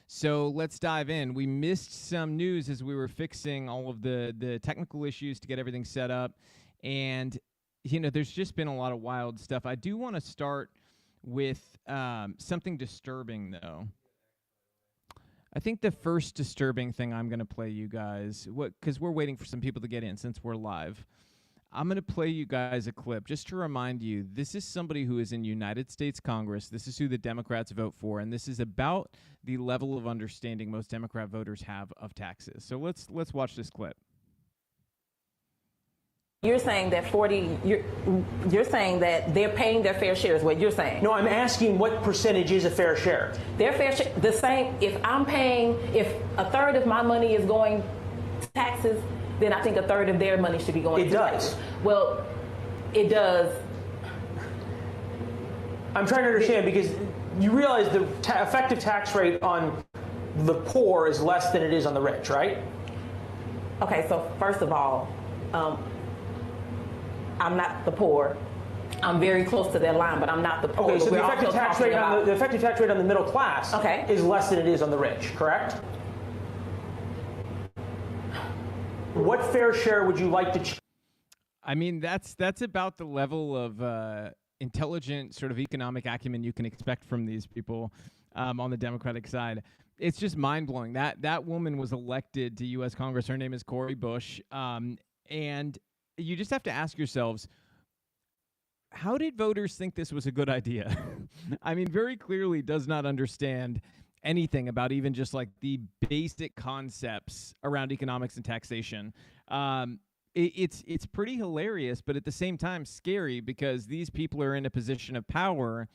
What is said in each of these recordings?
So let's dive in. We missed some news as we were fixing all of the technical issues to get everything set up. And, there's just been a lot of wild stuff. I do want to start with something disturbing, though. I think the first disturbing thing I'm going to play you guys, because we're waiting for some people to get in since we're live. I'm going to play you guys a clip just to remind you, this is somebody who is in United States Congress. This is who the Democrats vote for, and this is about the level of understanding most Democrat voters have of taxes. So let's watch this clip. You're saying that you're saying that they're paying their fair share is what you're saying. No, I'm asking what percentage is a fair share? Their fair share, the same, if a third of my money is going to taxes, then I think a third of their money should be going to taxes. Well, it does. I'm trying to understand because you realize the effective tax rate on the poor is less than it is on the rich, right? Okay, so first of all, I'm not the poor. I'm very close to that line, but I'm not the poor. Okay, so the effective tax rate on the middle class is less than it is on the rich, correct? What fair share would you like to? I mean, that's about the level of intelligent sort of economic acumen you can expect from these people on the Democratic side. It's just mind-blowing. That woman was elected to U.S. Congress. Her name is Cori Bush. And you just have to ask yourselves, how did voters think this was a good idea? I mean, very clearly does not understand anything about even just like the basic concepts around economics and taxation. It's pretty hilarious, but at the same time scary because these people are in a position of power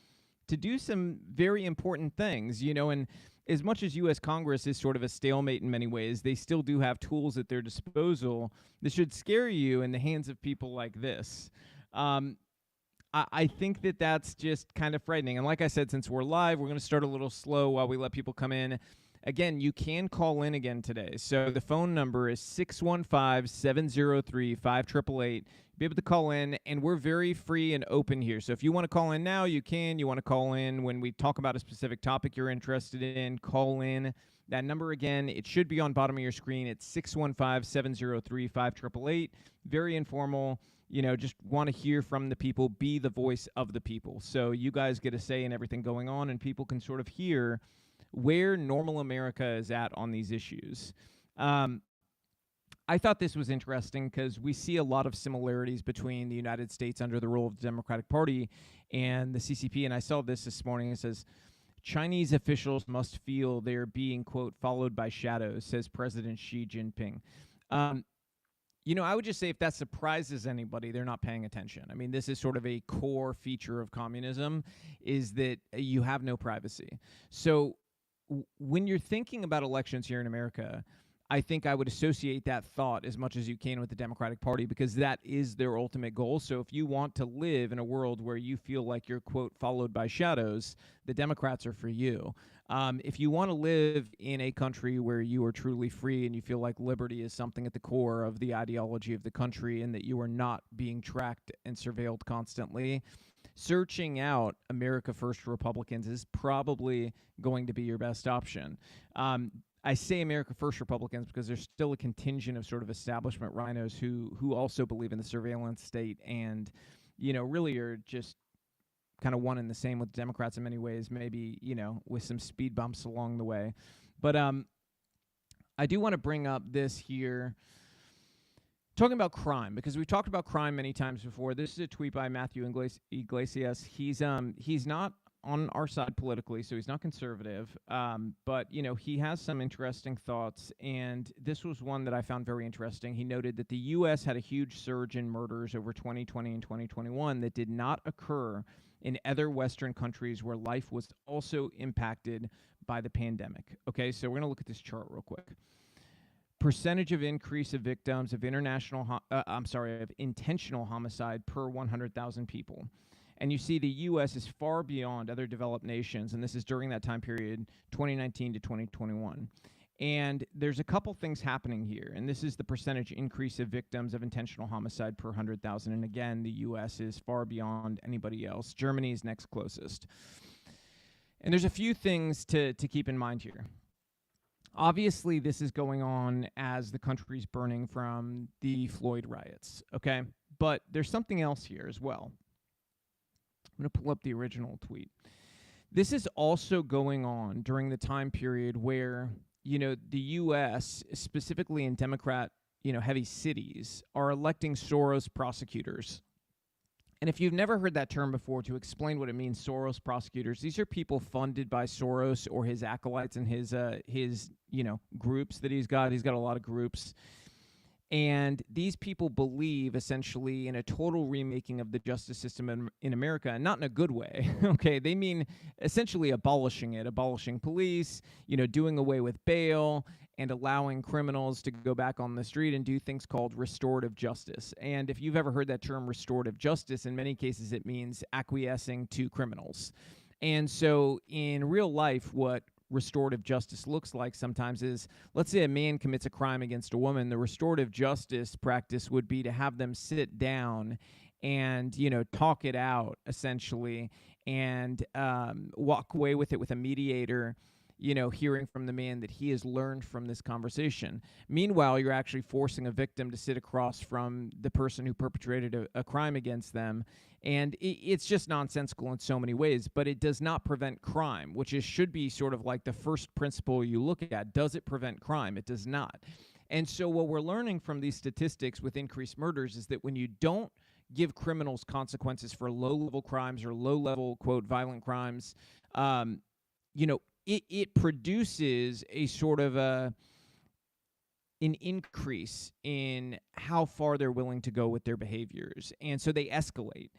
to do some very important things, and as much as U.S. Congress is sort of a stalemate in many ways, they still do have tools at their disposal that should scare you in the hands of people like this. I think that's just kind of frightening. And like I said, since we're live, we're going to start a little slow while we let people come in. Again, you can call in again today. So the phone number is 615-703-5888. Be able to call in, and we're very free and open here. So if you want to call in now, you can. You want to call in when we talk about a specific topic you're interested in, call in. That number again, it should be on bottom of your screen. It's 615-703-5888. Very informal. Just want to hear from the people, be the voice of the people. So you guys get a say in everything going on, and people can sort of hear where normal America is at on these issues. I thought this was interesting because we see a lot of similarities between the United States under the rule of the Democratic Party and the CCP. And I saw this morning. It says, Chinese officials must feel they're being, quote, followed by shadows, says President Xi Jinping. I would just say if that surprises anybody, they're not paying attention. I mean, this is sort of a core feature of communism, is that you have no privacy. So when you're thinking about elections here in America, I think I would associate that thought as much as you can with the Democratic Party because that is their ultimate goal. So if you want to live in a world where you feel like you're, quote, followed by shadows, the Democrats are for you. If you want to live in a country where you are truly free and you feel like liberty is something at the core of the ideology of the country and that you are not being tracked and surveilled constantly, searching out America First Republicans is probably going to be your best option. I say America First Republicans because there's still a contingent of sort of establishment rhinos who also believe in the surveillance state and, really are just kind of one and the same with Democrats in many ways, maybe, with some speed bumps along the way. But I do want to bring up this here, talking about crime, because we've talked about crime many times before. This is a tweet by Matthew Iglesias. He's not on our side politically, so he's not conservative, but he has some interesting thoughts, and this was one that I found very interesting. He noted that the U.S. had a huge surge in murders over 2020 and 2021 that did not occur in other Western countries where life was also impacted by the pandemic. Okay, so we're going to look at this chart real quick. Percentage of increase of victims of intentional homicide per 100,000 people. And you see the U.S. is far beyond other developed nations, and this is during that time period, 2019 to 2021. And there's a couple things happening here, and this is the percentage increase of victims of intentional homicide per 100,000. And again, the U.S. is far beyond anybody else. Germany is next closest. And there's a few things to keep in mind here. Obviously, this is going on as the country's burning from the Floyd riots, okay? But there's something else here as well. I'm going to pull up the original tweet. This is also going on during the time period where, the U.S., specifically in Democrat, heavy cities, are electing Soros prosecutors. And if you've never heard that term before, to explain what it means, Soros prosecutors, these are people funded by Soros or his acolytes and his groups that he's got. He's got a lot of groups. And these people believe essentially in a total remaking of the justice system in America, and not in a good way. Okay, they mean essentially abolishing it, abolishing police, doing away with bail, and allowing criminals to go back on the street and do things called restorative justice. And if you've ever heard that term restorative justice, in many cases it means acquiescing to criminals. And so in real life, what restorative justice looks like sometimes is, let's say a man commits a crime against a woman, the restorative justice practice would be to have them sit down and, talk it out, essentially, and walk away with it with a mediator, hearing from the man that he has learned from this conversation. Meanwhile, you're actually forcing a victim to sit across from the person who perpetrated a crime against them. And it's just nonsensical in so many ways, but it does not prevent crime, which should be sort of like the first principle you look at. Does it prevent crime? It does not. And so what we're learning from these statistics with increased murders is that when you don't give criminals consequences for low-level crimes or low-level, quote, violent crimes, it produces a sort of an increase in how far they're willing to go with their behaviors. And so they escalate.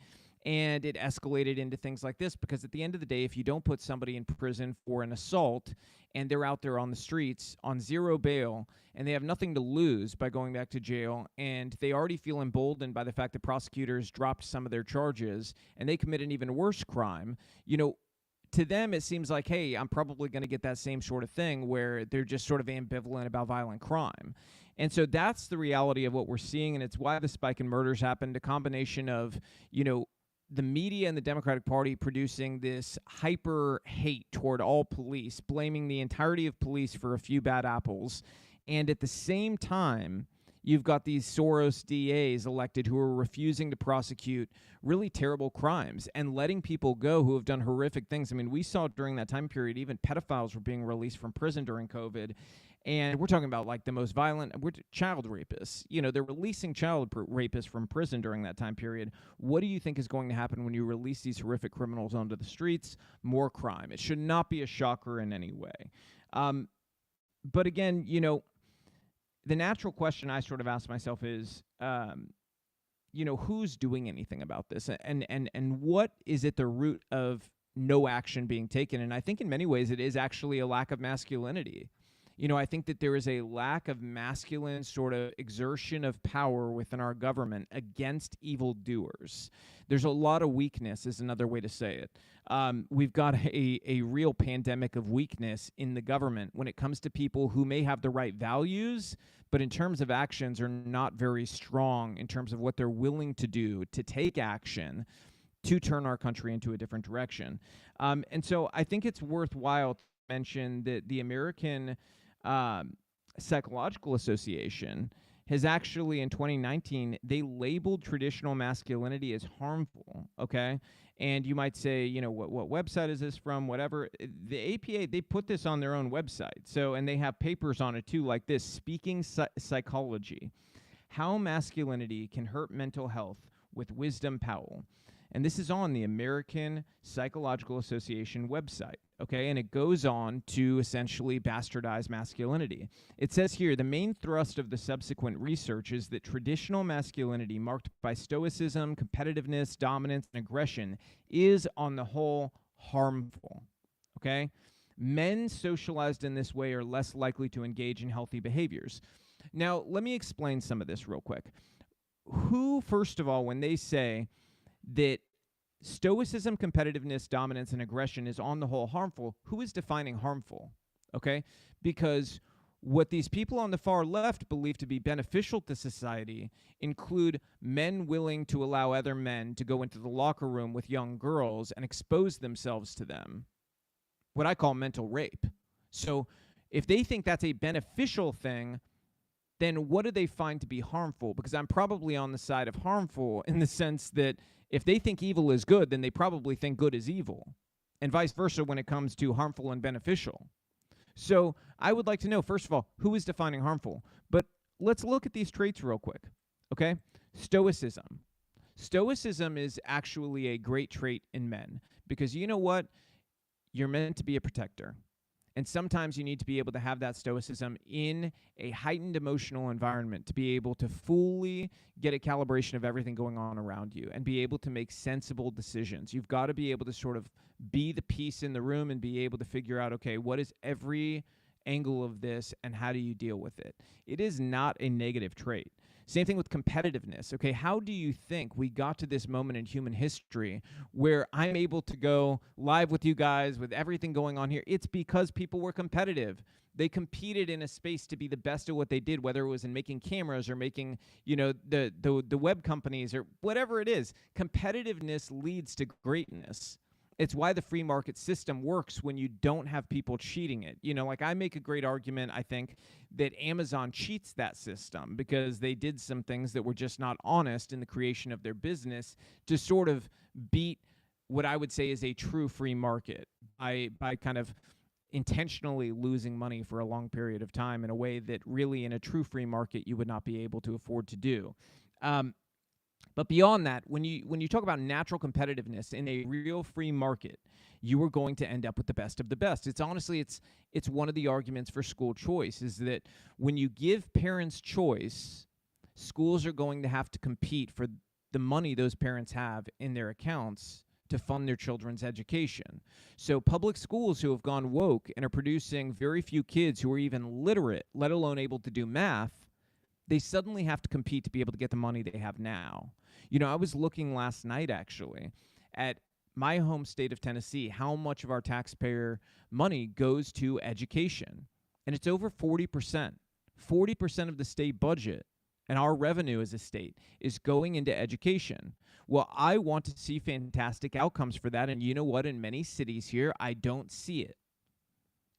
And it escalated into things like this because at the end of the day, if you don't put somebody in prison for an assault and they're out there on the streets on zero bail and they have nothing to lose by going back to jail and they already feel emboldened by the fact that prosecutors dropped some of their charges and they commit an even worse crime, to them, it seems like, hey, I'm probably going to get that same sort of thing where they're just sort of ambivalent about violent crime. And so that's the reality of what we're seeing, and it's why the spike in murders happened, a combination of, the media and the Democratic Party producing this hyper hate toward all police, blaming the entirety of police for a few bad apples, and at the same time, you've got these Soros DAs elected who are refusing to prosecute really terrible crimes and letting people go who have done horrific things. I mean, we saw during that time period, even pedophiles were being released from prison during COVID. And we're talking about like the most violent, child rapists. They're releasing child rapists from prison during that time period. What do you think is going to happen when you release these horrific criminals onto the streets? More crime. It should not be a shocker in any way. But again, the natural question I sort of ask myself is, who's doing anything about this? And what is at the root of no action being taken? And I think in many ways it is actually a lack of masculinity. I think that there is a lack of masculine sort of exertion of power within our government against evildoers. There's a lot of weakness is another way to say it. We've got a real pandemic of weakness in the government when it comes to people who may have the right values, but in terms of actions are not very strong in terms of what they're willing to do to take action to turn our country into a different direction. And so I think it's worthwhile to mention that the American Psychological Association has actually, in 2019, they labeled traditional masculinity as harmful, okay? And you might say, what website is this from, whatever. The APA, they put this on their own website. So, and they have papers on it too, like this, Speaking Psychology, How Masculinity Can Hurt Mental Health with Wisdom Powell. And this is on the American Psychological Association website, okay? And it goes on to essentially bastardize masculinity. It says here, the main thrust of the subsequent research is that traditional masculinity marked by stoicism, competitiveness, dominance, and aggression is, on the whole, harmful, okay? Men socialized in this way are less likely to engage in healthy behaviors. Now, let me explain some of this real quick. Who, first of all, when they say that stoicism, competitiveness, dominance, and aggression is on the whole harmful, who is defining harmful? Okay? Because what these people on the far left believe to be beneficial to society include men willing to allow other men to go into the locker room with young girls and expose themselves to them. what I call mental rape. So if they think that's a beneficial thing, then what do they find to be harmful? Because I'm probably on the side of harmful in the sense that if they think evil is good, then they probably think good is evil, and vice versa when it comes to harmful and beneficial. So I would like to know, first of all, who is defining harmful? But let's look at these traits real quick, okay? Stoicism. Stoicism is actually a great trait in men because you know what? You're meant to be a protector. And sometimes you need to be able to have that stoicism in a heightened emotional environment to be able to fully get a calibration of everything going on around you and be able to make sensible decisions. You've got to be able to sort of be the peace in the room and be able to figure out, okay, what is every angle of this and how do you deal with it? It is not a negative trait. Same thing with competitiveness. Okay, how do you think we got to this moment in human history where I'm able to go live with you guys with everything going on here? It's because people were competitive. They competed in a space to be the best at what they did, whether it was in making cameras or making, the web companies or whatever it is. Competitiveness leads to greatness. It's why the free market system works when you don't have people cheating it. Like I make a great argument, I think, that Amazon cheats that system because they did some things that were just not honest in the creation of their business to sort of beat what I would say is a true free market by kind of intentionally losing money for a long period of time in a way that really in a true free market you would not be able to afford to do. But beyond that, when you talk about natural competitiveness in a real free market, you are going to end up with the best of the best. It's honestly, it's one of the arguments for school choice is that when you give parents choice, schools are going to have to compete for the money those parents have in their accounts to fund their children's education. So public schools who have gone woke and are producing very few kids who are even literate, let alone able to do math, they suddenly have to compete to be able to get the money they have now. I was looking last night, actually, at my home state of Tennessee, how much of our taxpayer money goes to education. And it's over 40%. 40% of the state budget and our revenue as a state is going into education. Well, I want to see fantastic outcomes for that. And you know what? In many cities here, I don't see it.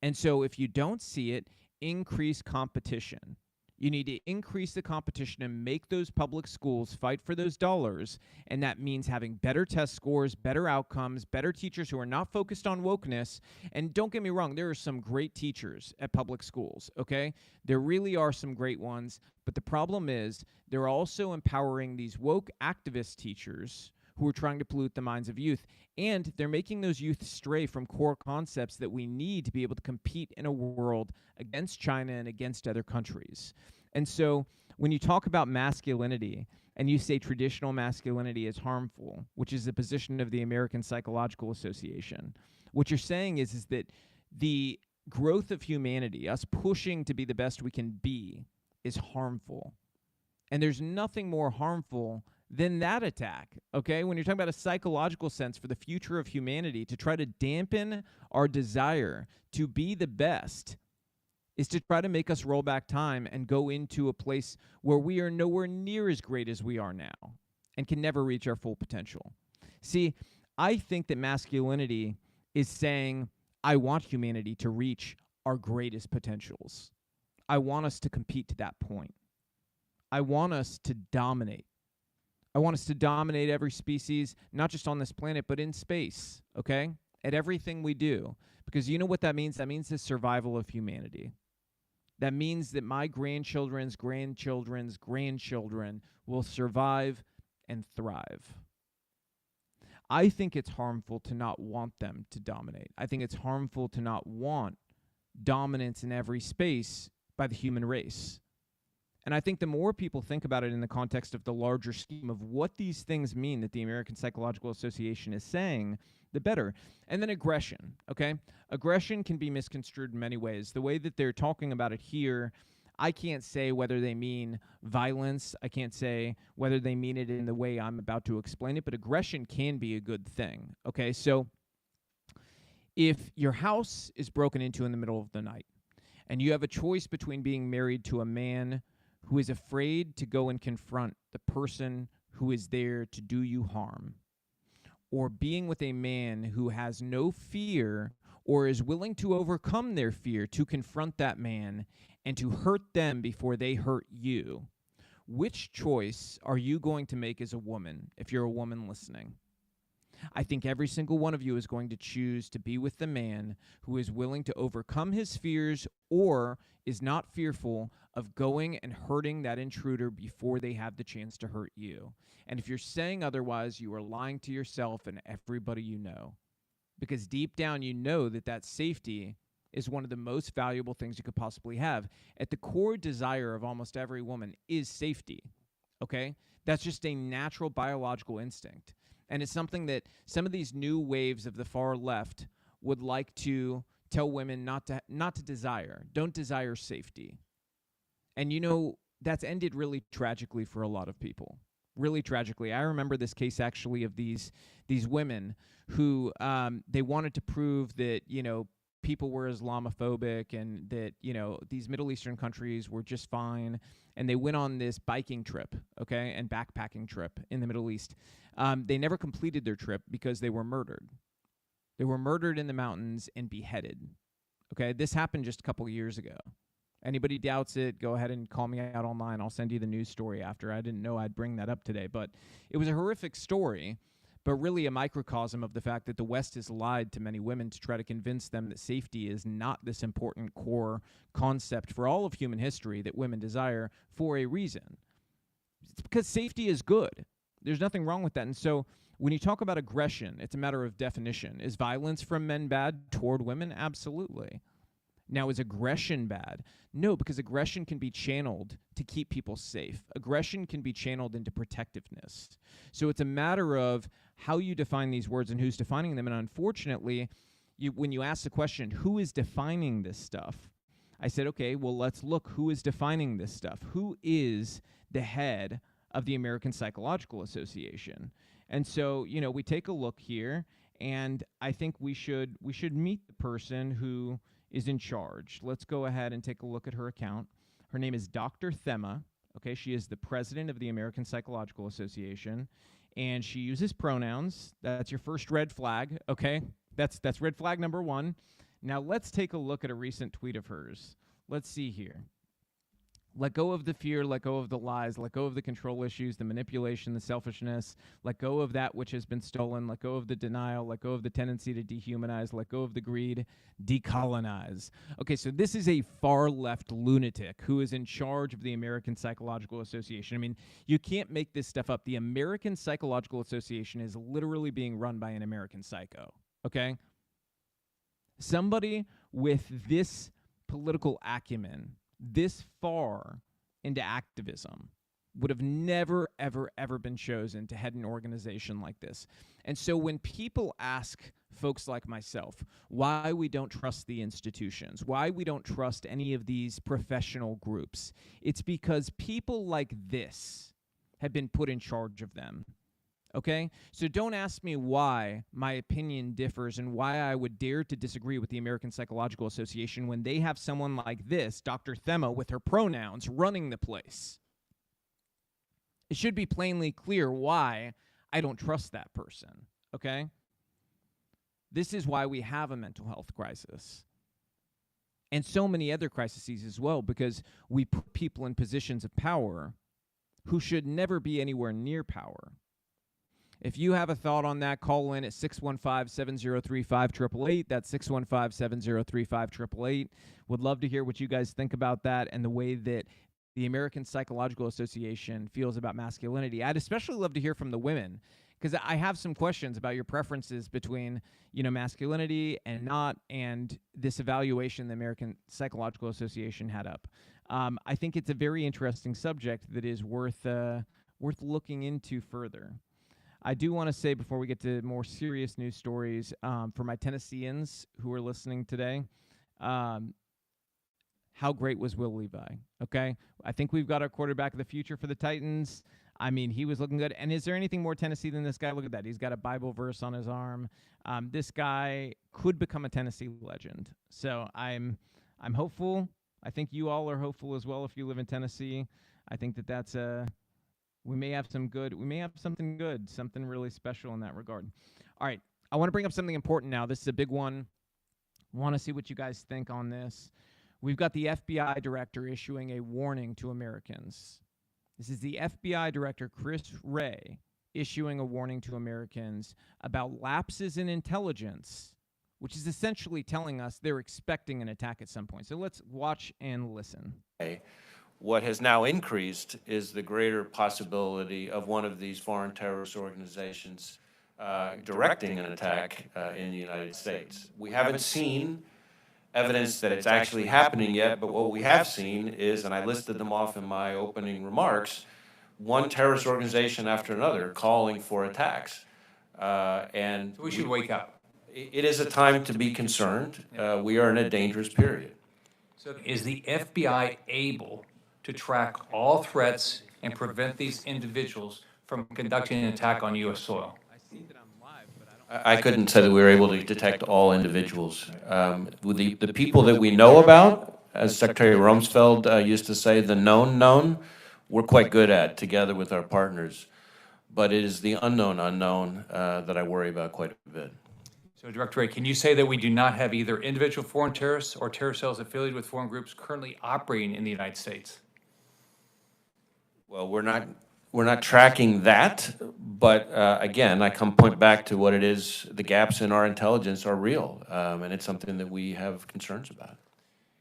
And so if you don't see it, increase competition. You need to increase the competition and make those public schools fight for those dollars. And that means having better test scores, better outcomes, better teachers who are not focused on wokeness. And don't get me wrong, there are some great teachers at public schools, okay? There really are some great ones. But the problem is they're also empowering these woke activist teachers who are trying to pollute the minds of youth. And they're making those youth stray from core concepts that we need to be able to compete in a world against China and against other countries. And so when you talk about masculinity and you say traditional masculinity is harmful, which is the position of the American Psychological Association, what you're saying is that the growth of humanity, us pushing to be the best we can be, is harmful. And there's nothing more harmful than that attack, okay? When you're talking about a psychological sense for the future of humanity, to try to dampen our desire to be the best is to try to make us roll back time and go into a place where we are nowhere near as great as we are now and can never reach our full potential. See, I think that masculinity is saying, I want humanity to reach our greatest potentials. I want us to compete to that point. I want us to dominate. I want us to dominate every species, not just on this planet, but in space, okay? At everything we do. Because you know what that means? That means the survival of humanity. That means that my grandchildren's grandchildren's grandchildren will survive and thrive. I think it's harmful to not want them to dominate. I think it's harmful to not want dominance in every space by the human race. And I think the more people think about it in the context of the larger scheme of what these things mean that the American Psychological Association is saying, the better. And then aggression, okay? Aggression can be misconstrued in many ways. The way that they're talking about it here, I can't say whether they mean violence. I can't say whether they mean it in the way I'm about to explain it, but aggression can be a good thing, okay? So if your house is broken into in the middle of the night and you have a choice between being married to a man who is afraid to go and confront the person who is there to do you harm, or being with a man who has no fear or is willing to overcome their fear to confront that man and to hurt them before they hurt you, which choice are you going to make as a woman if you're a woman listening? I think every single one of you is going to choose to be with the man who is willing to overcome his fears or is not fearful of going and hurting that intruder before they have the chance to hurt you. And if you're saying otherwise, you are lying to yourself and everybody you know. Because deep down, you know that safety is one of the most valuable things you could possibly have. At the core desire of almost every woman is safety, okay? That's just a natural biological instinct. And it's something that some of these new waves of the far left would like to tell women not to desire. Don't desire safety. And you know, that's ended really tragically for a lot of people. Really tragically. I remember this case actually of these women who they wanted to prove that, you know, people were Islamophobic and that, you know, these Middle Eastern countries were just fine. And they went on this biking trip, okay, and backpacking trip in the Middle East. They never completed their trip because they were murdered. They were murdered in the mountains and beheaded, okay? This happened just a couple of years ago. Anybody doubts it, go ahead and call me out online. I'll send you the news story after. I didn't know I'd bring that up today, but it was a horrific story, but really a microcosm of the fact that the West has lied to many women to try to convince them that safety is not this important core concept for all of human history that women desire for a reason. It's because safety is good. There's nothing wrong with that. And so when you talk about aggression, it's a matter of definition. Is violence from men bad toward women? Absolutely. Now, is aggression bad? No, because aggression can be channeled to keep people safe. Aggression can be channeled into protectiveness. So it's a matter of how you define these words and who's defining them. And unfortunately, when you ask the question, who is defining this stuff? I said, okay, well, let's look who is defining this stuff. Who is the head of the American Psychological Association? And so, you know, we take a look here, and I think we should meet the person who is in charge. Let's go ahead and take a look at her account. Her name is Dr. Thema. Okay, she is the president of the American Psychological Association, and she uses pronouns. That's your first red flag, okay? That's red flag number one. Now let's take a look at a recent tweet of hers. Let's see here. Let go of the fear, let go of the lies, let go of the control issues, the manipulation, the selfishness, let go of that which has been stolen, let go of the denial, let go of the tendency to dehumanize, let go of the greed, decolonize. Okay, so this is a far-left lunatic who is in charge of the American Psychological Association. I mean, you can't make this stuff up. The American Psychological Association is literally being run by an American psycho, okay? Somebody with this political acumen, this far into activism, would have never, ever, ever been chosen to head an organization like this. And so when people ask folks like myself why we don't trust the institutions, why we don't trust any of these professional groups, it's because people like this have been put in charge of them. Okay? So don't ask me why my opinion differs and why I would dare to disagree with the American Psychological Association when they have someone like this, Dr. Thema, with her pronouns, running the place. It should be plainly clear why I don't trust that person. Okay? This is why we have a mental health crisis. And so many other crises as well, because we put people in positions of power who should never be anywhere near power. If you have a thought on that, call in at 615-703-5888. That's 615-703-5888. Would love to hear what you guys think about that and the way that the American Psychological Association feels about masculinity. I'd especially love to hear from the women, because I have some questions about your preferences between, you know, masculinity and not, and this evaluation the American Psychological Association had up. I think it's a very interesting subject that is worth looking into further. I do want to say before we get to more serious news stories, for my Tennesseans who are listening today, how great was Will Levi? Okay, I think we've got our quarterback of the future for the Titans. I mean, he was looking good. And is there anything more Tennessee than this guy? Look at that. He's got a Bible verse on his arm. This guy could become a Tennessee legend. So I'm hopeful. I think you all are hopeful as well if you live in Tennessee. I think that's we may have something good, something really special in that regard. All right, I want to bring up something important now. This is a big one. Want to see what you guys think on this. We've got the FBI director issuing a warning to Americans. This is the FBI director, Chris Wray, issuing a warning to Americans about lapses in intelligence, which is essentially telling us they're expecting an attack at some point. So let's watch and listen. What has now increased is the greater possibility of one of these foreign terrorist organizations directing an attack in the United States. We haven't seen evidence that it's actually happening yet, but what we have seen is, and I listed them off in my opening remarks, one terrorist organization after another calling for attacks. And we should wake up. It is a time to be concerned. We are in a dangerous period. So is the FBI able to track all threats and prevent these individuals from conducting an attack on U.S. soil? I couldn't say that we were able to detect all individuals. The people that we know about, as Secretary Rumsfeld used to say, the known, we're quite good at together with our partners. But it is the unknown that I worry about quite a bit. So, Director Wray, can you say that we do not have either individual foreign terrorists or terror cells affiliated with foreign groups currently operating in the United States? Well, we're not tracking that, but again, I point back to what it is. The gaps in our intelligence are real, and it's something that we have concerns about.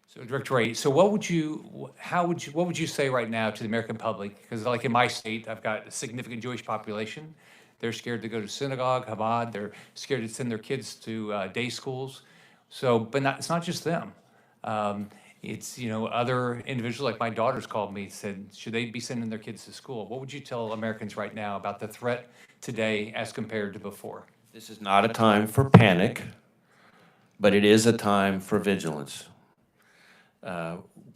So, Director Wray, so what would you say right now to the American public? Because like in my state, I've got a significant Jewish population. They're scared to go to synagogue, Chabad. They're scared to send their kids to day schools. So, but it's not just them. It's, other individuals, like my daughters called me, said, should they be sending their kids to school? What would you tell Americans right now about the threat today as compared to before? This is not a time for panic, but it is a time for vigilance.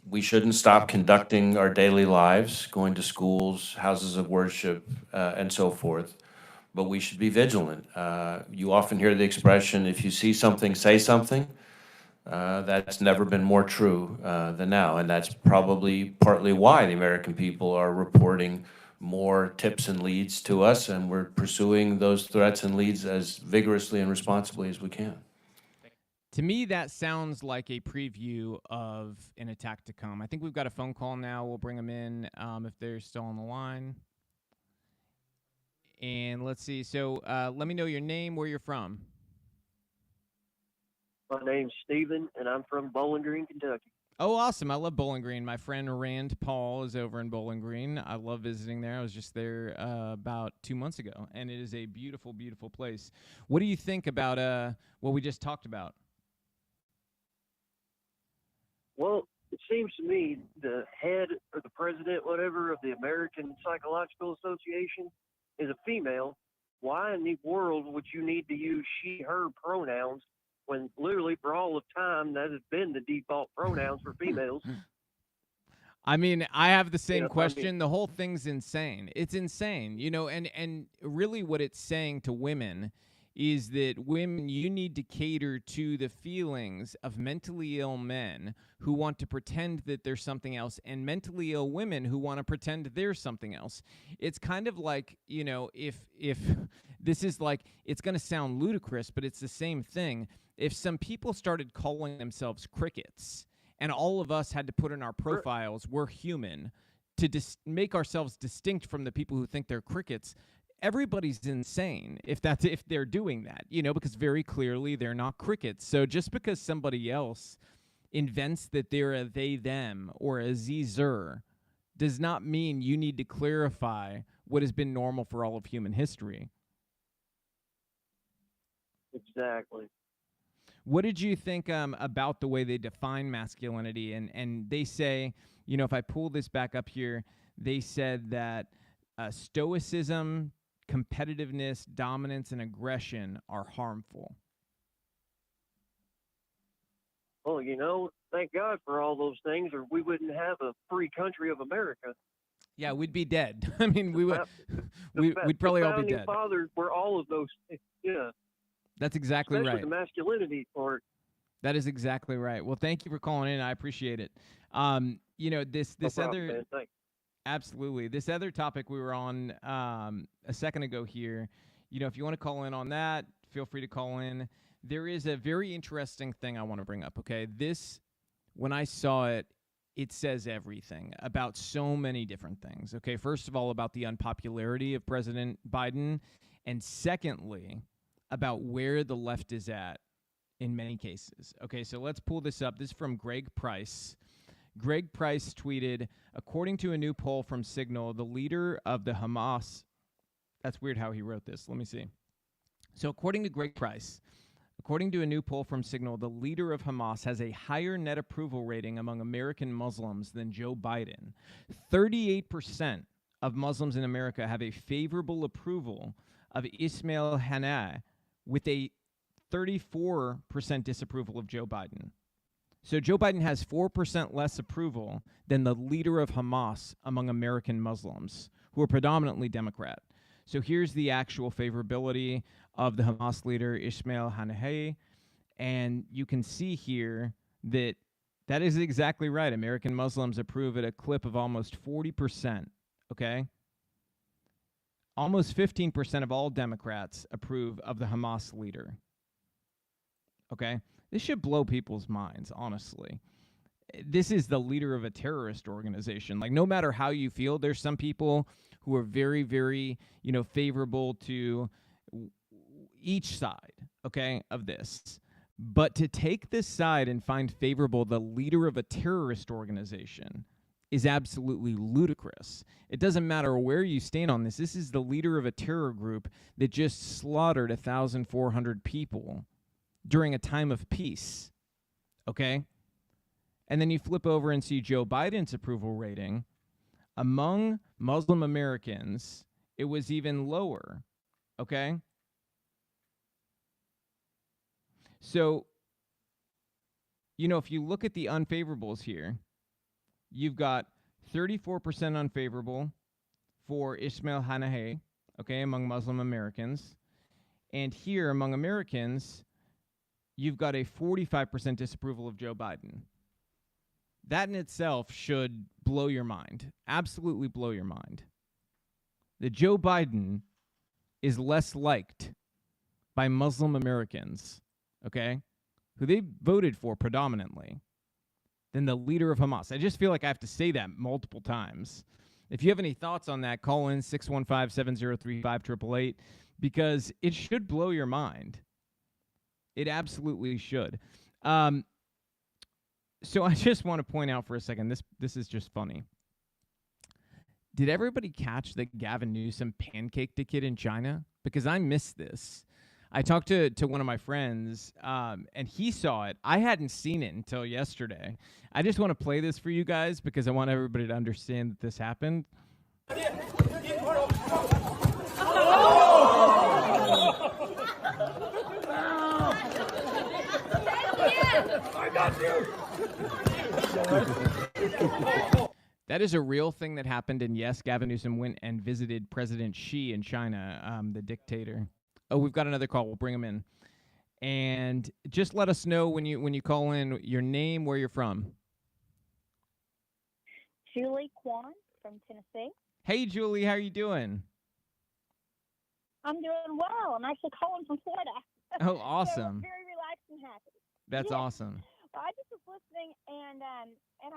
We shouldn't stop conducting our daily lives, going to schools, houses of worship, and so forth, but we should be vigilant. You often hear the expression, if you see something, say something. That's never been more true than now, and that's probably partly why the American people are reporting more tips and leads to us, and we're pursuing those threats and leads as vigorously and responsibly as we can. To me, that sounds like a preview of an attack to come. I think we've got a phone call now. We'll bring them in if they're still on the line. And let's see. So let me know your name, where you're from. My name's Steven, and I'm from Bowling Green, Kentucky. Oh, awesome. I love Bowling Green. My friend Rand Paul is over in Bowling Green. I love visiting there. I was just there about 2 months ago, and it is a beautiful, beautiful place. What do you think about what we just talked about? Well, it seems to me the head or the president, whatever, of the American Psychological Association is a female. Why in the world would you need to use she, her pronouns when literally for all of time that has been the default pronouns for females? I mean, I have the same question. The whole thing's insane. It's insane, and really what it's saying to women is that women, you need to cater to the feelings of mentally ill men who want to pretend that they're something else, and mentally ill women who want to pretend they're something else. It's kind of like, if this is like, it's going to sound ludicrous, but it's the same thing. If some people started calling themselves crickets and all of us had to put in our profiles, we're human, to make ourselves distinct from the people who think they're crickets, everybody's insane if they're doing that, because very clearly they're not crickets. So just because somebody else invents that they're a they, them, or a zer does not mean you need to clarify what has been normal for all of human history. Exactly. What did you think about the way they define masculinity? And they say, if I pull this back up here, they said that stoicism, competitiveness, dominance, and aggression are harmful. Well, thank God for all those things, or we wouldn't have a free country of America. Yeah, we'd be dead. I mean, we'd probably all be dead. The fathers were all of those things. Yeah. That's exactly Especially right. the masculinity part. That is exactly right. Well, thank you for calling in. I appreciate it. This other man. Thanks. Absolutely. This other topic we were on a second ago here, if you want to call in on that, feel free to call in. there is a very interesting thing I want to bring up, okay? This, when I saw it, it says everything about so many different things, okay? First of all, about the unpopularity of President Biden, and secondly, about where the left is at in many cases. Okay, so let's pull this up. This is from Greg Price. Greg Price tweeted, according to a new poll from Signal, the leader of the Hamas, that's weird how he wrote this. Let me see. So according to Greg Price, according to a new poll from Signal, the leader of Hamas has a higher net approval rating among American Muslims than Joe Biden. 38% of Muslims in America have a favorable approval of Ismail Haniyeh, with a 34% disapproval of Joe Biden. So Joe Biden has 4% less approval than the leader of Hamas among American Muslims, who are predominantly Democrat. So here's the actual favorability of the Hamas leader, Ismail Haniyeh, and you can see here that that is exactly right. American Muslims approve at a clip of almost 40%, okay? Almost 15% of all Democrats approve of the Hamas leader, okay? This should blow people's minds, honestly. This is the leader of a terrorist organization. Like, no matter how you feel, there's some people who are very, very, favorable to each side, okay, of this. But to take this side and find favorable the leader of a terrorist organization is absolutely ludicrous. It doesn't matter where you stand on this. This is the leader of a terror group that just slaughtered 1,400 people during a time of peace, okay? And then you flip over and see Joe Biden's approval rating. Among Muslim Americans, it was even lower, okay? So, if you look at the unfavorables here, you've got 34% unfavorable for Ismail Haniyeh, okay, among Muslim Americans. And here, among Americans, you've got a 45% disapproval of Joe Biden. That in itself should blow your mind, absolutely blow your mind. That Joe Biden is less liked by Muslim Americans, okay, who they voted for predominantly, than the leader of Hamas. I just feel like I have to say that multiple times. If you have any thoughts on that, call in 615-703-5888, because it should blow your mind. It absolutely should. So I just want to point out for a second, this is just funny. Did everybody catch that Gavin Newsom pancaked a kid in China? Because I missed this. I talked to one of my friends, and he saw it. I hadn't seen it until yesterday. I just want to play this for you guys because I want everybody to understand that this happened. I got you. That is a real thing that happened, and yes, Gavin Newsom went and visited President Xi in China, the dictator. Oh, we've got another call. We'll bring him in. And just let us know when you call in your name, where you're from. Julie Kwan from Tennessee. Hey, Julie, how are you doing? I'm doing well. I'm actually calling from Florida. Oh, awesome. So very relaxed and happy. That's Yeah. awesome. Well, I just was listening, and I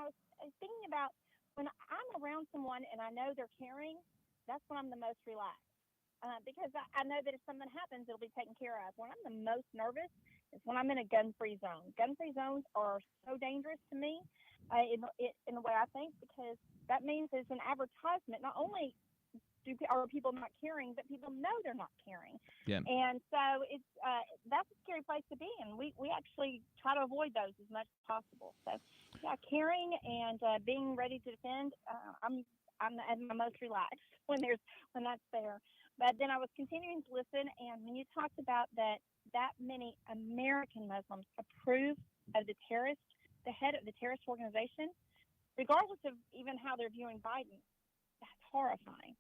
was thinking about when I'm around someone and I know they're caring, that's when I'm the most relaxed. Because I know that if something happens, it'll be taken care of. When I'm the most nervous is when I'm in a gun-free zone. Gun-free zones are so dangerous to me in the way I think, because that means it's an advertisement. Not only are people not caring, but people know they're not caring. Yeah. And so that's a scary place to be in. We actually try to avoid those as much as possible. So, yeah, caring and being ready to defend. I'm at my most relaxed when that's there. But then I was continuing to listen, and when you talked about that many American Muslims approve of the head of the terrorist organization, regardless of even how they're viewing Biden, that's horrifying.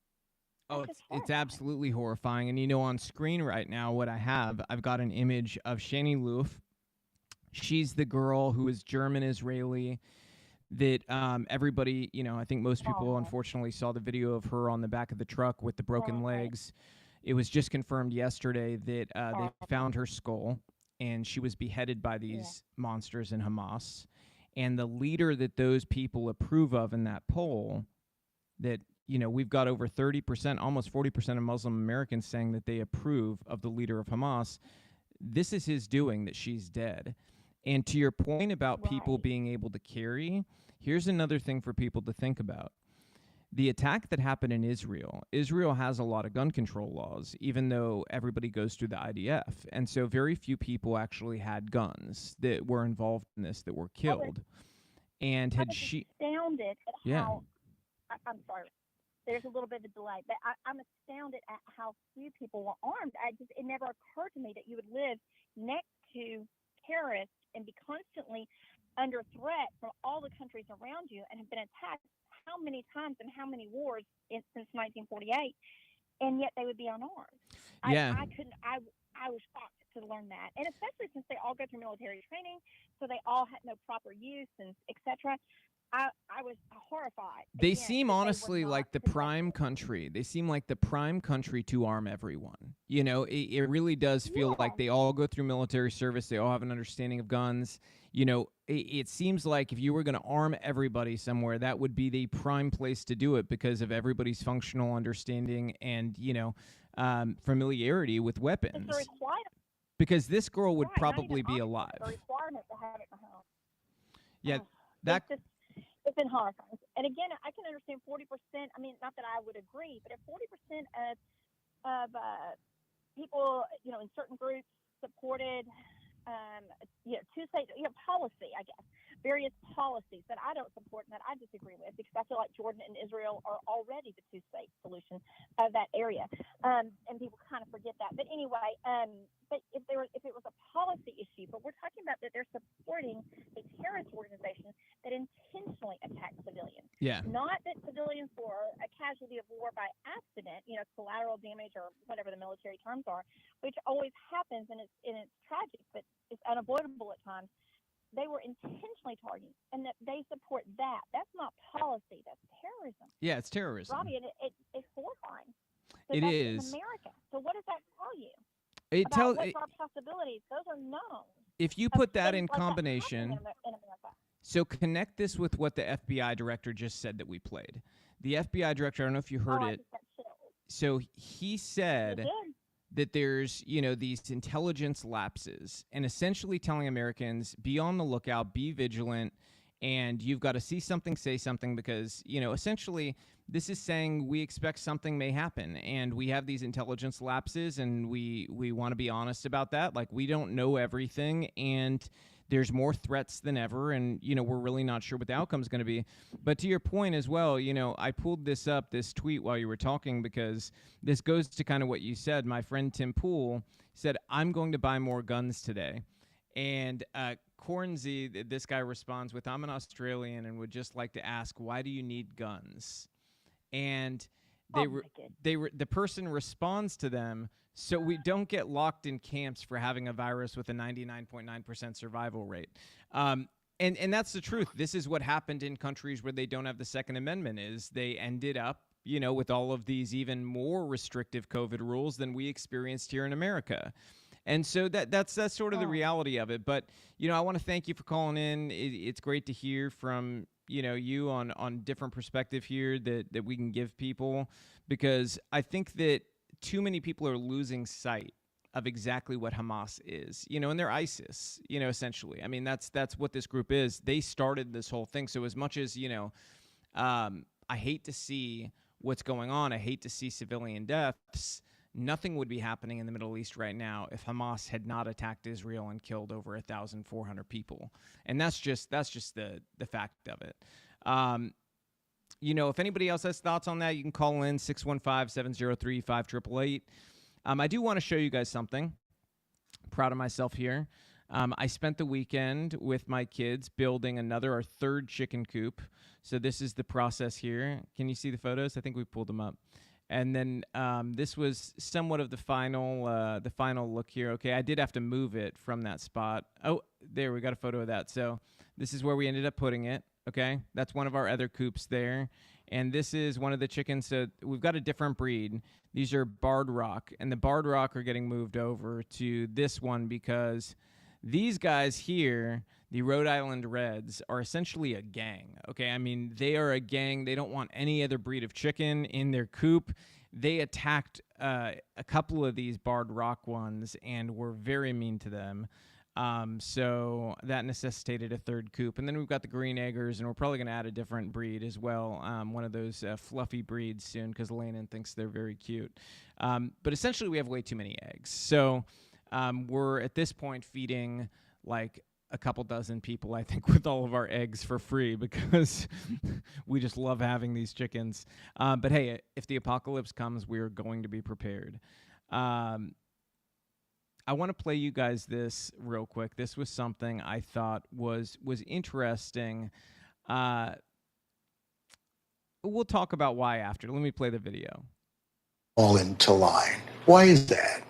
Oh, it's absolutely horrifying. And on screen right now, what I've got an image of Shani Loof. She's the girl who is German-Israeli that everybody, I think most people unfortunately saw the video of her on the back of the truck with the broken legs. It was just confirmed yesterday that they found her skull. and she was beheaded by these monsters in Hamas. And the leader that those people approve of in that poll, that, you know, we've got over 30%, almost 40% of Muslim Americans saying that they approve of the leader of Hamas. This is his doing that she's dead. And to your point about people being able to carry, here's another thing for people to think about. The attack that happened in Israel has a lot of gun control laws, even though everybody goes through the IDF. And so very few people actually had guns that were involved in this that were killed. And had she... astounded at Yeah. how... I'm sorry. There's a little bit of a delay, but I'm astounded at how few people were armed. It never occurred to me that you would live next to terrorists and be constantly under threat from all the countries around you and have been attacked how many times and how many wars since 1948, and yet they would be unarmed. Yeah. I was shocked to learn that, and especially since they all go through military training, so they all had no proper use and etc. I was horrified. They again, seem that they were honestly not like the prime country. They seem like the prime country to arm everyone. You know, it really does feel like they all go through military service. They all have an understanding of guns. You know, it seems like if you were going to arm everybody somewhere, that would be the prime place to do it because of everybody's functional understanding and, you know, familiarity with weapons. It's a requirement. Because this girl would Right, not probably even be optional, alive. it's a requirement to have it in the house. Yeah, Oh, that... It's been horrifying. And again, I can understand 40%. I mean, not that I would agree, but if 40% of people, you know, in certain groups supported, two-state, policy, I guess, various policies that I don't support and that I disagree with, because I feel like Jordan and Israel are already the two-state solution of that area, and people kind of forget that. But anyway, but if it was a policy issue, but we're talking about that they're supporting a terrorist organization that intentionally attacks civilians. Yeah. Not that civilians were a casualty of war by accident, collateral damage or whatever the military terms are, which always happens and it's tragic, but it's unavoidable at times. They were intentionally targeting, and that they support that. That's not policy. That's terrorism. Yeah, it's terrorism. Robbie, and it's horrifying. So It that's is. in America. So what does that tell you? It tells. What's our possibilities? Those are known. If you put that in combination, in America. so connect this with what the FBI director just said that we played. The FBI director, I don't know if you heard it. So he said that there's, these intelligence lapses and essentially telling Americans, be on the lookout, be vigilant, and you've got to see something, say something, because, essentially this is saying we expect something may happen and we have these intelligence lapses and we want to be honest about that. Like, we don't know everything and there's more threats than ever, and, we're really not sure what the outcome is going to be. But to your point as well, I pulled this tweet while you were talking because this goes to kind of what you said. My friend Tim Pool said, I'm going to buy more guns today. And Cornsey, this guy responds with, I'm an Australian and would just like to ask, why do you need guns? And the person responds to them, so we don't get locked in camps for having a virus with a 99.9% survival rate. And that's the truth. This is what happened in countries where they don't have the Second Amendment, is they ended up, with all of these even more restrictive COVID rules than we experienced here in America. And so that's sort of the reality of it. But, I want to thank you for calling in. It's great to hear from, you on different perspective here that we can give people, because I think that too many people are losing sight of exactly what Hamas is, and they're ISIS, essentially. I mean, that's what this group is. They started this whole thing. So as much as, I hate to see what's going on, I hate to see civilian deaths, nothing would be happening in the Middle East right now if Hamas had not attacked Israel and killed over 1,400 people. And that's just the fact of it. If anybody else has thoughts on that, you can call in 615-703-5888. I do want to show you guys something. Proud of myself here. I spent the weekend with my kids building our third chicken coop. So this is the process here. Can you see the photos? I think we pulled them up. And then this was somewhat of the final look here. Okay, I did have to move it from that spot. Oh, there, we got a photo of that. So this is where we ended up putting it. Okay, that's one of our other coops there. And this is one of the chickens. So we've got a different breed. These are Barred Rock, and the Barred Rock are getting moved over to this one because these guys here, the Rhode Island Reds, are essentially a gang. Okay, I mean, they are a gang. They don't want any other breed of chicken in their coop. They attacked a couple of these Barred Rock ones and were very mean to them. So that necessitated a third coop. And then we've got the Green Eggers, and we're probably going to add a different breed as well, one of those fluffy breeds soon, because Landon thinks they're very cute. But essentially, we have way too many eggs. So we're at this point feeding like a couple dozen people, I think, with all of our eggs for free, because we just love having these chickens. But hey, if the apocalypse comes, we are going to be prepared. I want to play you guys this real quick. This was something I thought was interesting. We'll talk about why after. Let me play the video. All into line. Why is that?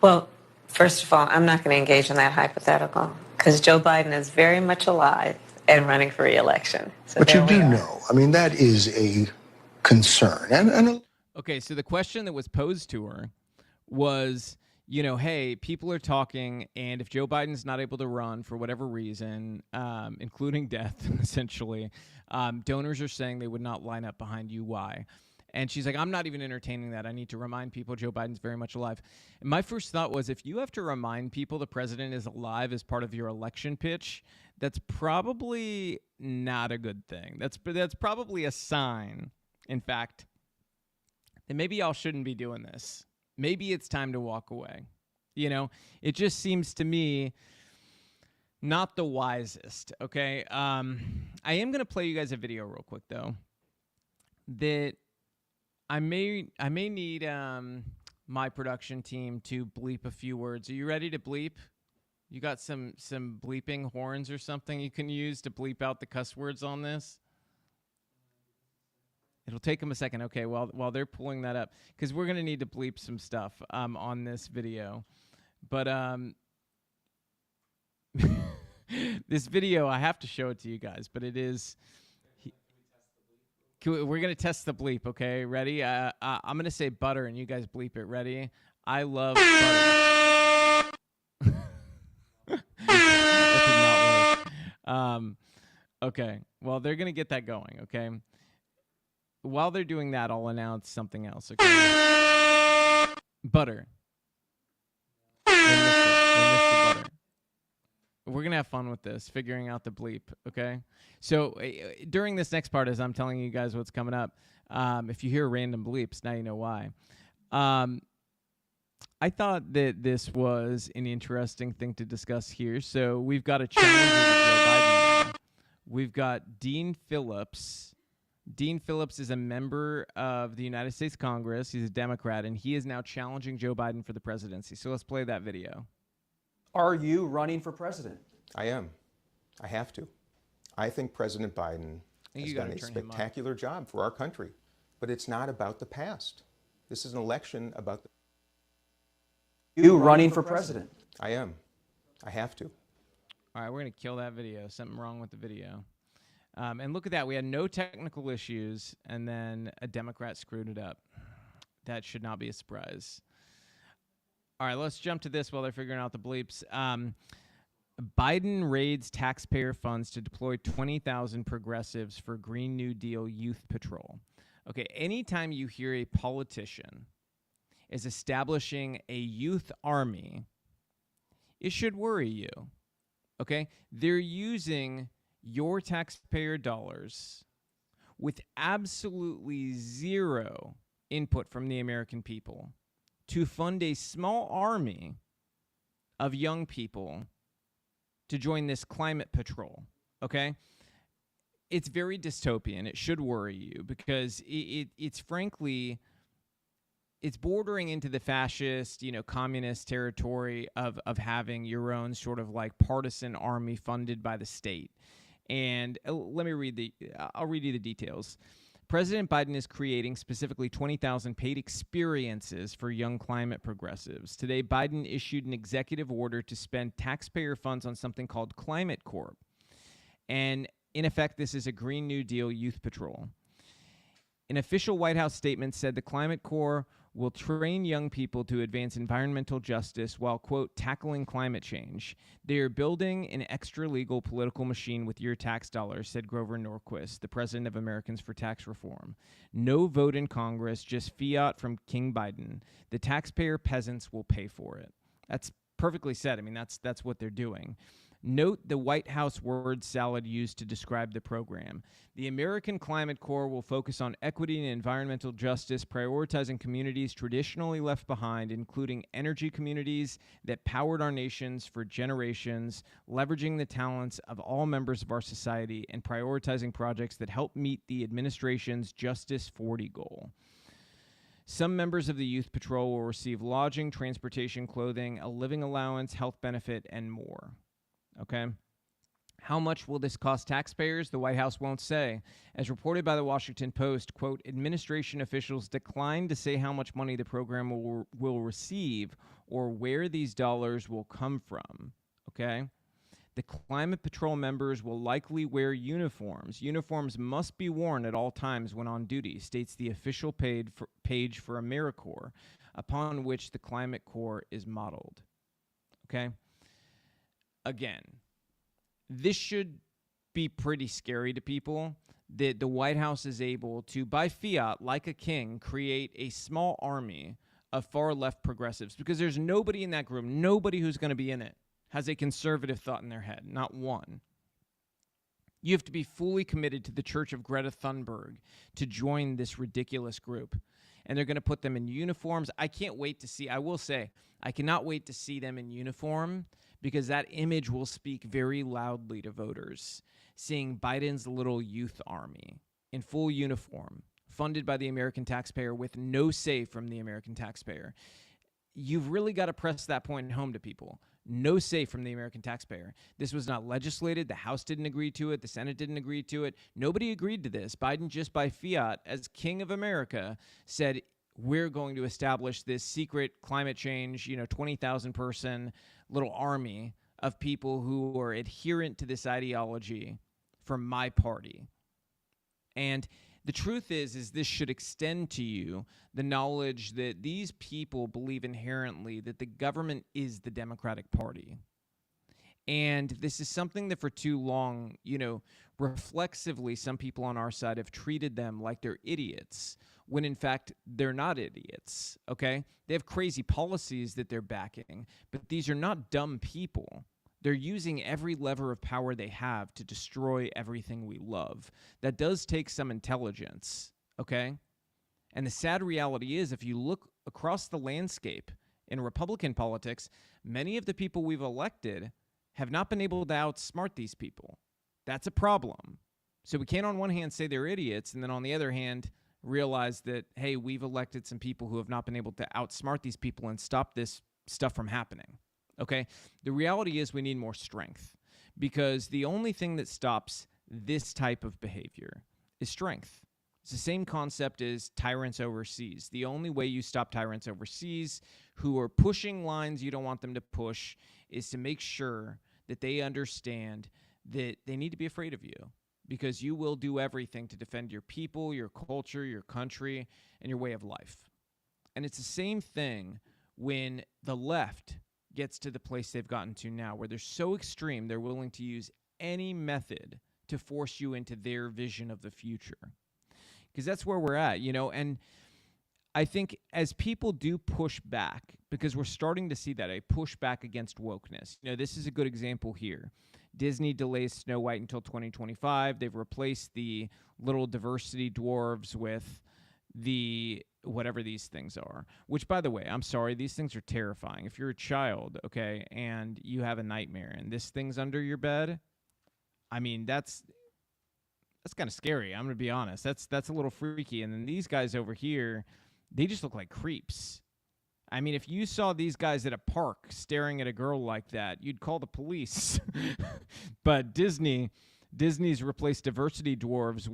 Well, first of all, I'm not going to engage in that hypothetical because Joe Biden is very much alive and running for re-election. So but you do know. I mean, that is a concern. Okay, so the question that was posed to her was, you know, hey, people are talking, and if Joe Biden's not able to run for whatever reason, including death, essentially, donors are saying they would not line up behind you. Why? And she's like, I'm not even entertaining that. I need to remind people Joe Biden's very much alive. And my first thought was, if you have to remind people the president is alive as part of your election pitch, that's probably not a good thing. That's probably a sign, in fact, that maybe y'all shouldn't be doing this. Maybe it's time to walk away. You know, it just seems to me not the wisest, okay? I am going to play you guys a video real quick, though, that I may need my production team to bleep a few words. Are you ready to bleep? You got some bleeping horns or something you can use to bleep out the cuss words on this? It'll take them a second. Okay, while they're pulling that up, because we're going to need to bleep some stuff on this video. But this video, I have to show it to you guys, but it is... We're going to test the bleep, okay? Ready? I'm going to say butter, and you guys bleep it. Ready? I love butter. That did not work. Okay, well, they're going to get that going, okay? While they're doing that, I'll announce something else, okay? Butter. They missed the butter. We're going to have fun with this, figuring out the bleep, okay? So during this next part, as I'm telling you guys what's coming up, if you hear random bleeps, now you know why. I thought that this was an interesting thing to discuss here. So we've got a challenger to Joe Biden now. We've got Dean Phillips. Dean Phillips is a member of the United States Congress. He's a Democrat, and he is now challenging Joe Biden for the presidency. So let's play that video. Are you running for president? I am. I have to. I think President Biden has done a spectacular job for our country, but it's not about the past. This is an election about the... You running for president? I am. I have to. All right, we're going to kill that video. Something wrong with the video. And look at that. We had no technical issues, and then a Democrat screwed it up. That should not be a surprise. All right, let's jump to this while they're figuring out the bleeps. Biden raids taxpayer funds to deploy 20,000 progressives for Green New Deal Youth Patrol. Okay, anytime you hear a politician is establishing a youth army, it should worry you. Okay, they're using your taxpayer dollars with absolutely zero input from the American people to fund a small army of young people to join this climate patrol, okay? It's very dystopian. It should worry you because it's frankly, it's bordering into the fascist, communist territory of having your own sort of like partisan army funded by the state. And let me I'll read you the details. President Biden is creating specifically 20,000 paid experiences for young climate progressives. Today, Biden issued an executive order to spend taxpayer funds on something called Climate Corps. And in effect, this is a Green New Deal Youth Patrol. An official White House statement said the Climate Corps will train young people to advance environmental justice while, quote, tackling climate change. They are building an extra-legal political machine with your tax dollars, said Grover Norquist, the president of Americans for Tax Reform. No vote in Congress, just fiat from King Biden. The taxpayer peasants will pay for it. That's perfectly said. I mean, that's what they're doing. Note the White House word salad used to describe the program. The American Climate Corps will focus on equity and environmental justice, prioritizing communities traditionally left behind, including energy communities that powered our nations for generations, leveraging the talents of all members of our society, and prioritizing projects that help meet the administration's Justice 40 goal. Some members of the Youth Patrol will receive lodging, transportation, clothing, a living allowance, health benefit, and more. Okay. How much will this cost taxpayers? The White House won't say. As reported by the Washington Post, quote, administration officials declined to say how much money the program will receive or where these dollars will come from. Okay. The Climate Patrol members will likely wear uniforms. Uniforms must be worn at all times when on duty, states the official page for AmeriCorps, upon which the Climate Corps is modeled. Okay? Again, this should be pretty scary to people that the White House is able to, by fiat, like a king, create a small army of far-left progressives, because there's nobody in that group, nobody who's going to be in it, has a conservative thought in their head, not one. You have to be fully committed to the Church of Greta Thunberg to join this ridiculous group. And they're going to put them in uniforms. I can't wait to see, I will say, I cannot wait to see them in uniform, because that image will speak very loudly to voters, seeing Biden's little youth army in full uniform, funded by the American taxpayer with no say from the American taxpayer. You've really got to press that point home to people. No say from the American taxpayer. This was not legislated. The House didn't agree to it. The Senate didn't agree to it. Nobody agreed to this. Biden, just by fiat, as King of America, said, we're going to establish this secret climate change, 20,000 person little army of people who are adherent to this ideology from my party. And the truth is this should extend to you the knowledge that these people believe inherently that the government is the Democratic Party. And this is something that for too long, reflexively, some people on our side have treated them like they're idiots, when in fact they're not idiots, okay? They have crazy policies that they're backing, but these are not dumb people. They're using every lever of power they have to destroy everything we love. That does take some intelligence, okay? And the sad reality is, if you look across the landscape in Republican politics, many of the people we've elected have not been able to outsmart these people. That's a problem. So we can't on one hand say they're idiots, and then on the other hand realize that, hey, we've elected some people who have not been able to outsmart these people and stop this stuff from happening. Okay? The reality is we need more strength, because the only thing that stops this type of behavior is strength. It's the same concept as tyrants overseas. The only way you stop tyrants overseas who are pushing lines you don't want them to push is to make sure that they understand that they need to be afraid of you, because you will do everything to defend your people, your culture, your country, and your way of life. And it's the same thing when the left gets to the place they've gotten to now, where they're so extreme, they're willing to use any method to force you into their vision of the future. Because that's where we're at, and I think as people do push back, because we're starting to see that, a pushback against wokeness. This is a good example here. Disney delays Snow White until 2025. They've replaced the little diversity dwarves with the whatever these things are, which, by the way, I'm sorry, these things are terrifying. If you're a child, okay, and you have a nightmare and this thing's under your bed, I mean, that's kind of scary. I'm going to be honest. That's a little freaky. And then these guys over here, they just look like creeps. I mean, if you saw these guys at a park staring at a girl like that, you'd call the police. But Disney's replaced diversity dwarves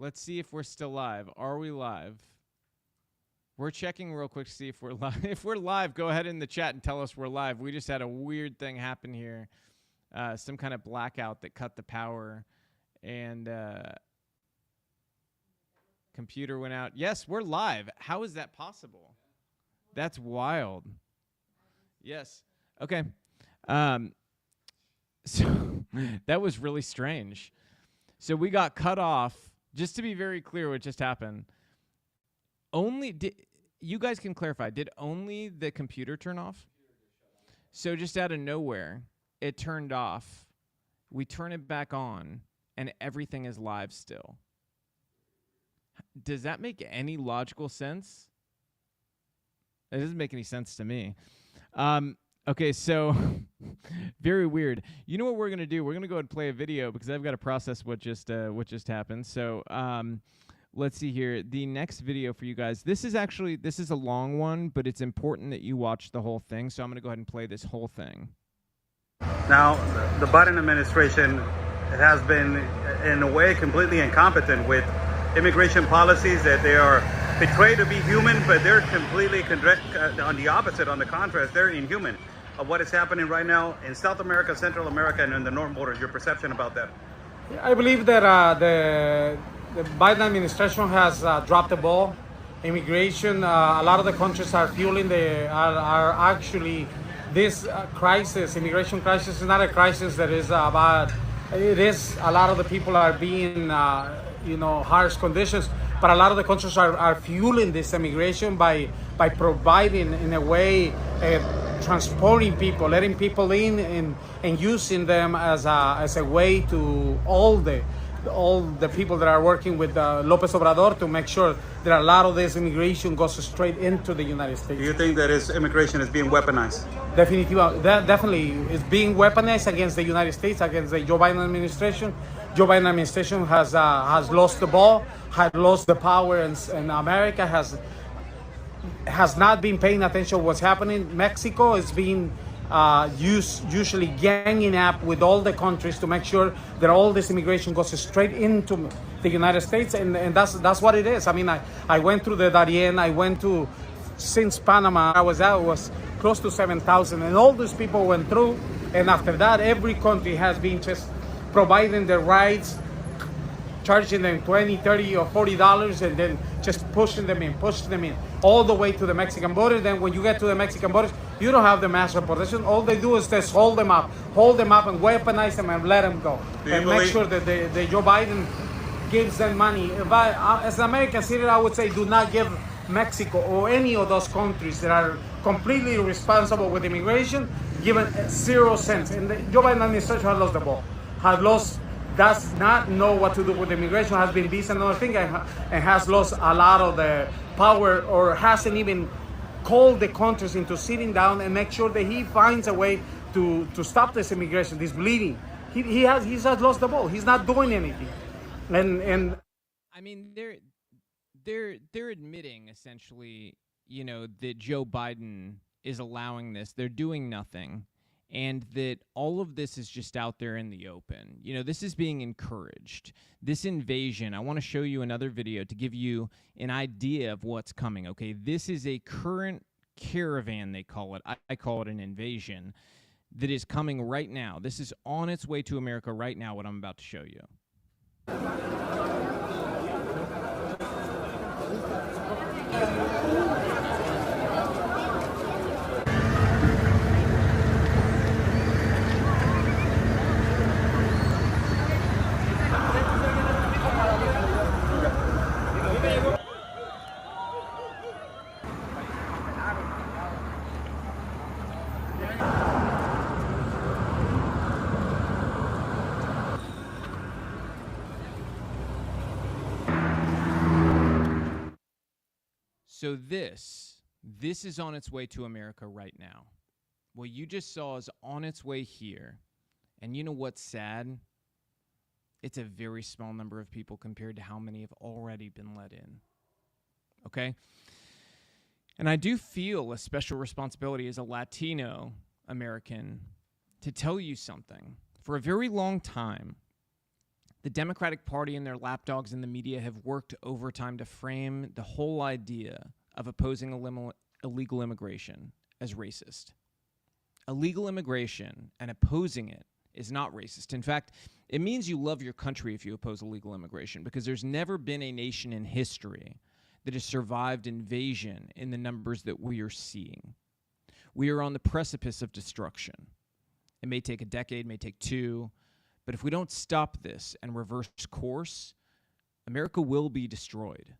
Let's see if we're still live. Are we live? We're checking real quick to see if we're live. If we're live, go ahead in the chat and tell us we're live. We just had a weird thing happen here. Some kind of blackout that cut the power. And computer went out. Yes, we're live. How is that possible? That's wild. Yes. Okay. So that was really strange. So we got cut off. Just to be very clear what just happened. You guys can clarify. Did only the computer turn off? So just out of nowhere, it turned off. We turn it back on, and everything is live still. Does that make any logical sense? It doesn't make any sense to me. Okay, so very weird. You know what we're gonna do? We're gonna go ahead and play a video because I've got to process what just happened. So let's see here. The next video for you guys. This is a long one, but it's important that you watch the whole thing. So I'm gonna go ahead and play this whole thing. Now, the Biden administration has been, in a way, completely incompetent with immigration policies that they are portrayed to be human, but they're completely on the opposite, on the contrast. They're inhuman of what is happening right now in South America, Central America, and in the northern border. Your perception about that? I believe that the Biden administration has dropped the ball. Immigration, a lot of the countries are fueling are actually this crisis. Immigration crisis is not a crisis that is about. It is a lot of the people are being harsh conditions, but a lot of the countries are fueling this immigration by providing, in a way, transporting people, letting people in and using them as a way to all the people that are working with López Obrador to make sure that a lot of this immigration goes straight into the United States. Do you think that immigration is being weaponized? Definitely is being weaponized against the United States, against the Joe Biden administration. Joe Biden administration has lost the ball, has lost the power, and America has not been paying attention to what's happening. Mexico is being usually ganging up with all the countries to make sure that all this immigration goes straight into the United States, and that's what it is. I mean, I went through the Darien, I went to, since Panama, I was out, was close to 7,000, and all these people went through, and after that, every country has been just providing their rights, charging them $20, $30, or $40, and then just pushing them in, all the way to the Mexican border. Then when you get to the Mexican borders, you don't have the mass deportation. All they do is just hold them up and weaponize them and let them go. And make sure that the Joe Biden gives them money. As an American citizen, I would say do not give Mexico or any of those countries that are completely responsible with immigration, given 0 cents. And the Joe Biden administration has lost the ball, does not know what to do with immigration, has been busy another thing, and has lost a lot of the power, or hasn't even called the countries into sitting down and make sure that he finds a way to stop this immigration, this bleeding. He has lost the ball. He's not doing anything. And I mean, they're admitting essentially, that Joe Biden is allowing this. They're doing nothing. And that all of this is just out there in the open. This is being encouraged. This invasion, I want to show you another video to give you an idea of what's coming, okay? This is a current caravan, they call it. I call it an invasion that is coming right now. This is on its way to America right now, what I'm about to show you. So this is on its way to America right now. What you just saw is on its way here. And you know what's sad? It's a very small number of people compared to how many have already been let in. Okay? And I do feel a special responsibility as a Latino American to tell you something. For a very long time, The Democratic Party and their lapdogs in the media have worked overtime to frame the whole idea of opposing illegal immigration as racist. Illegal immigration and opposing it is not racist. In fact, it means you love your country if you oppose illegal immigration, because there's never been a nation in history that has survived invasion in the numbers that we are seeing. We are on the precipice of destruction. It may take a decade, may take two, but if we don't stop this and reverse course, America will be destroyed.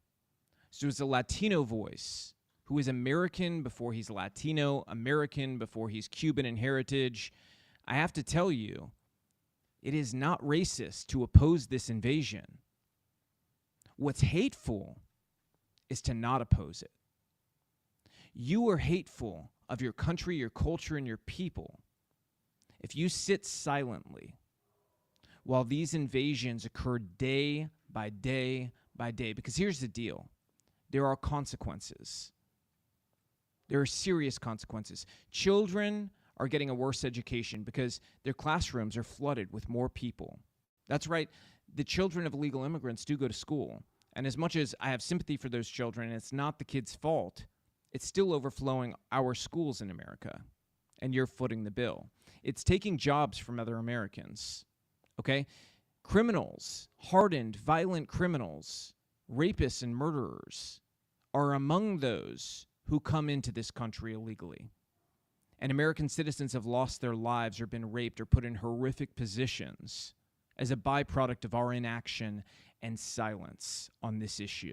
So as a Latino voice, who is American before he's Latino, American before he's Cuban in heritage, I have to tell you, it is not racist to oppose this invasion. What's hateful is to not oppose it. You are hateful of your country, your culture, and your people if you sit silently while these invasions occur day by day by day. Because here's the deal. There are consequences. There are serious consequences. Children are getting a worse education because their classrooms are flooded with more people. That's right. The children of illegal immigrants do go to school. And as much as I have sympathy for those children, and it's not the kids' fault, it's still overflowing our schools in America. And you're footing the bill. It's taking jobs from other Americans. Okay? Criminals, hardened, violent criminals, rapists and murderers are among those who come into this country illegally. And American citizens have lost their lives or been raped or put in horrific positions as a byproduct of our inaction and silence on this issue.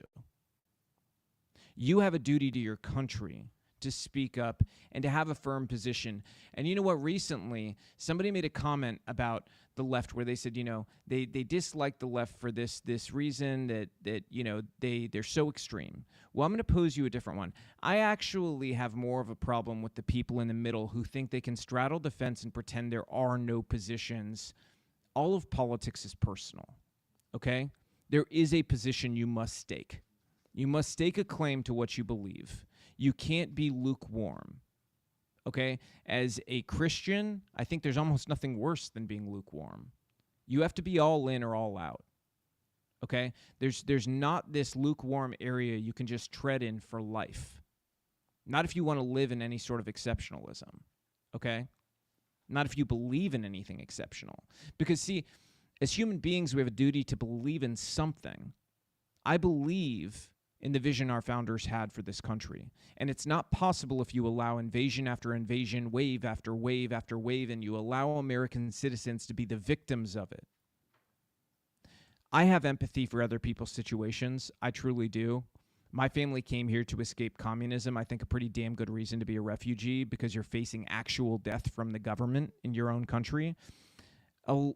You have a duty to your country to speak up and to have a firm position. And you know what? Recently, somebody made a comment about the left where they said, you know, they dislike the left for this reason that you know, they're so extreme. Well, I'm going to pose you a different one. I actually have more of a problem with the people in the middle who think they can straddle the fence and pretend there are no positions. All of politics is personal, okay? There is a position you must stake. You must stake a claim to what you believe. You can't be lukewarm, okay? As a Christian, I think there's almost nothing worse than being lukewarm. You have to be all in or all out, okay? There's not this lukewarm area you can just tread in for life. Not if you want to live in any sort of exceptionalism, okay? Not if you believe in anything exceptional. Because, see, as human beings, we have a duty to believe in something. I believe in the vision our founders had for this country. And it's not possible if you allow invasion after invasion, wave after wave after wave, and you allow American citizens to be the victims of it. I have empathy for other people's situations. I truly do. My family came here to escape communism. I think a pretty damn good reason to be a refugee, because you're facing actual death from the government in your own country. A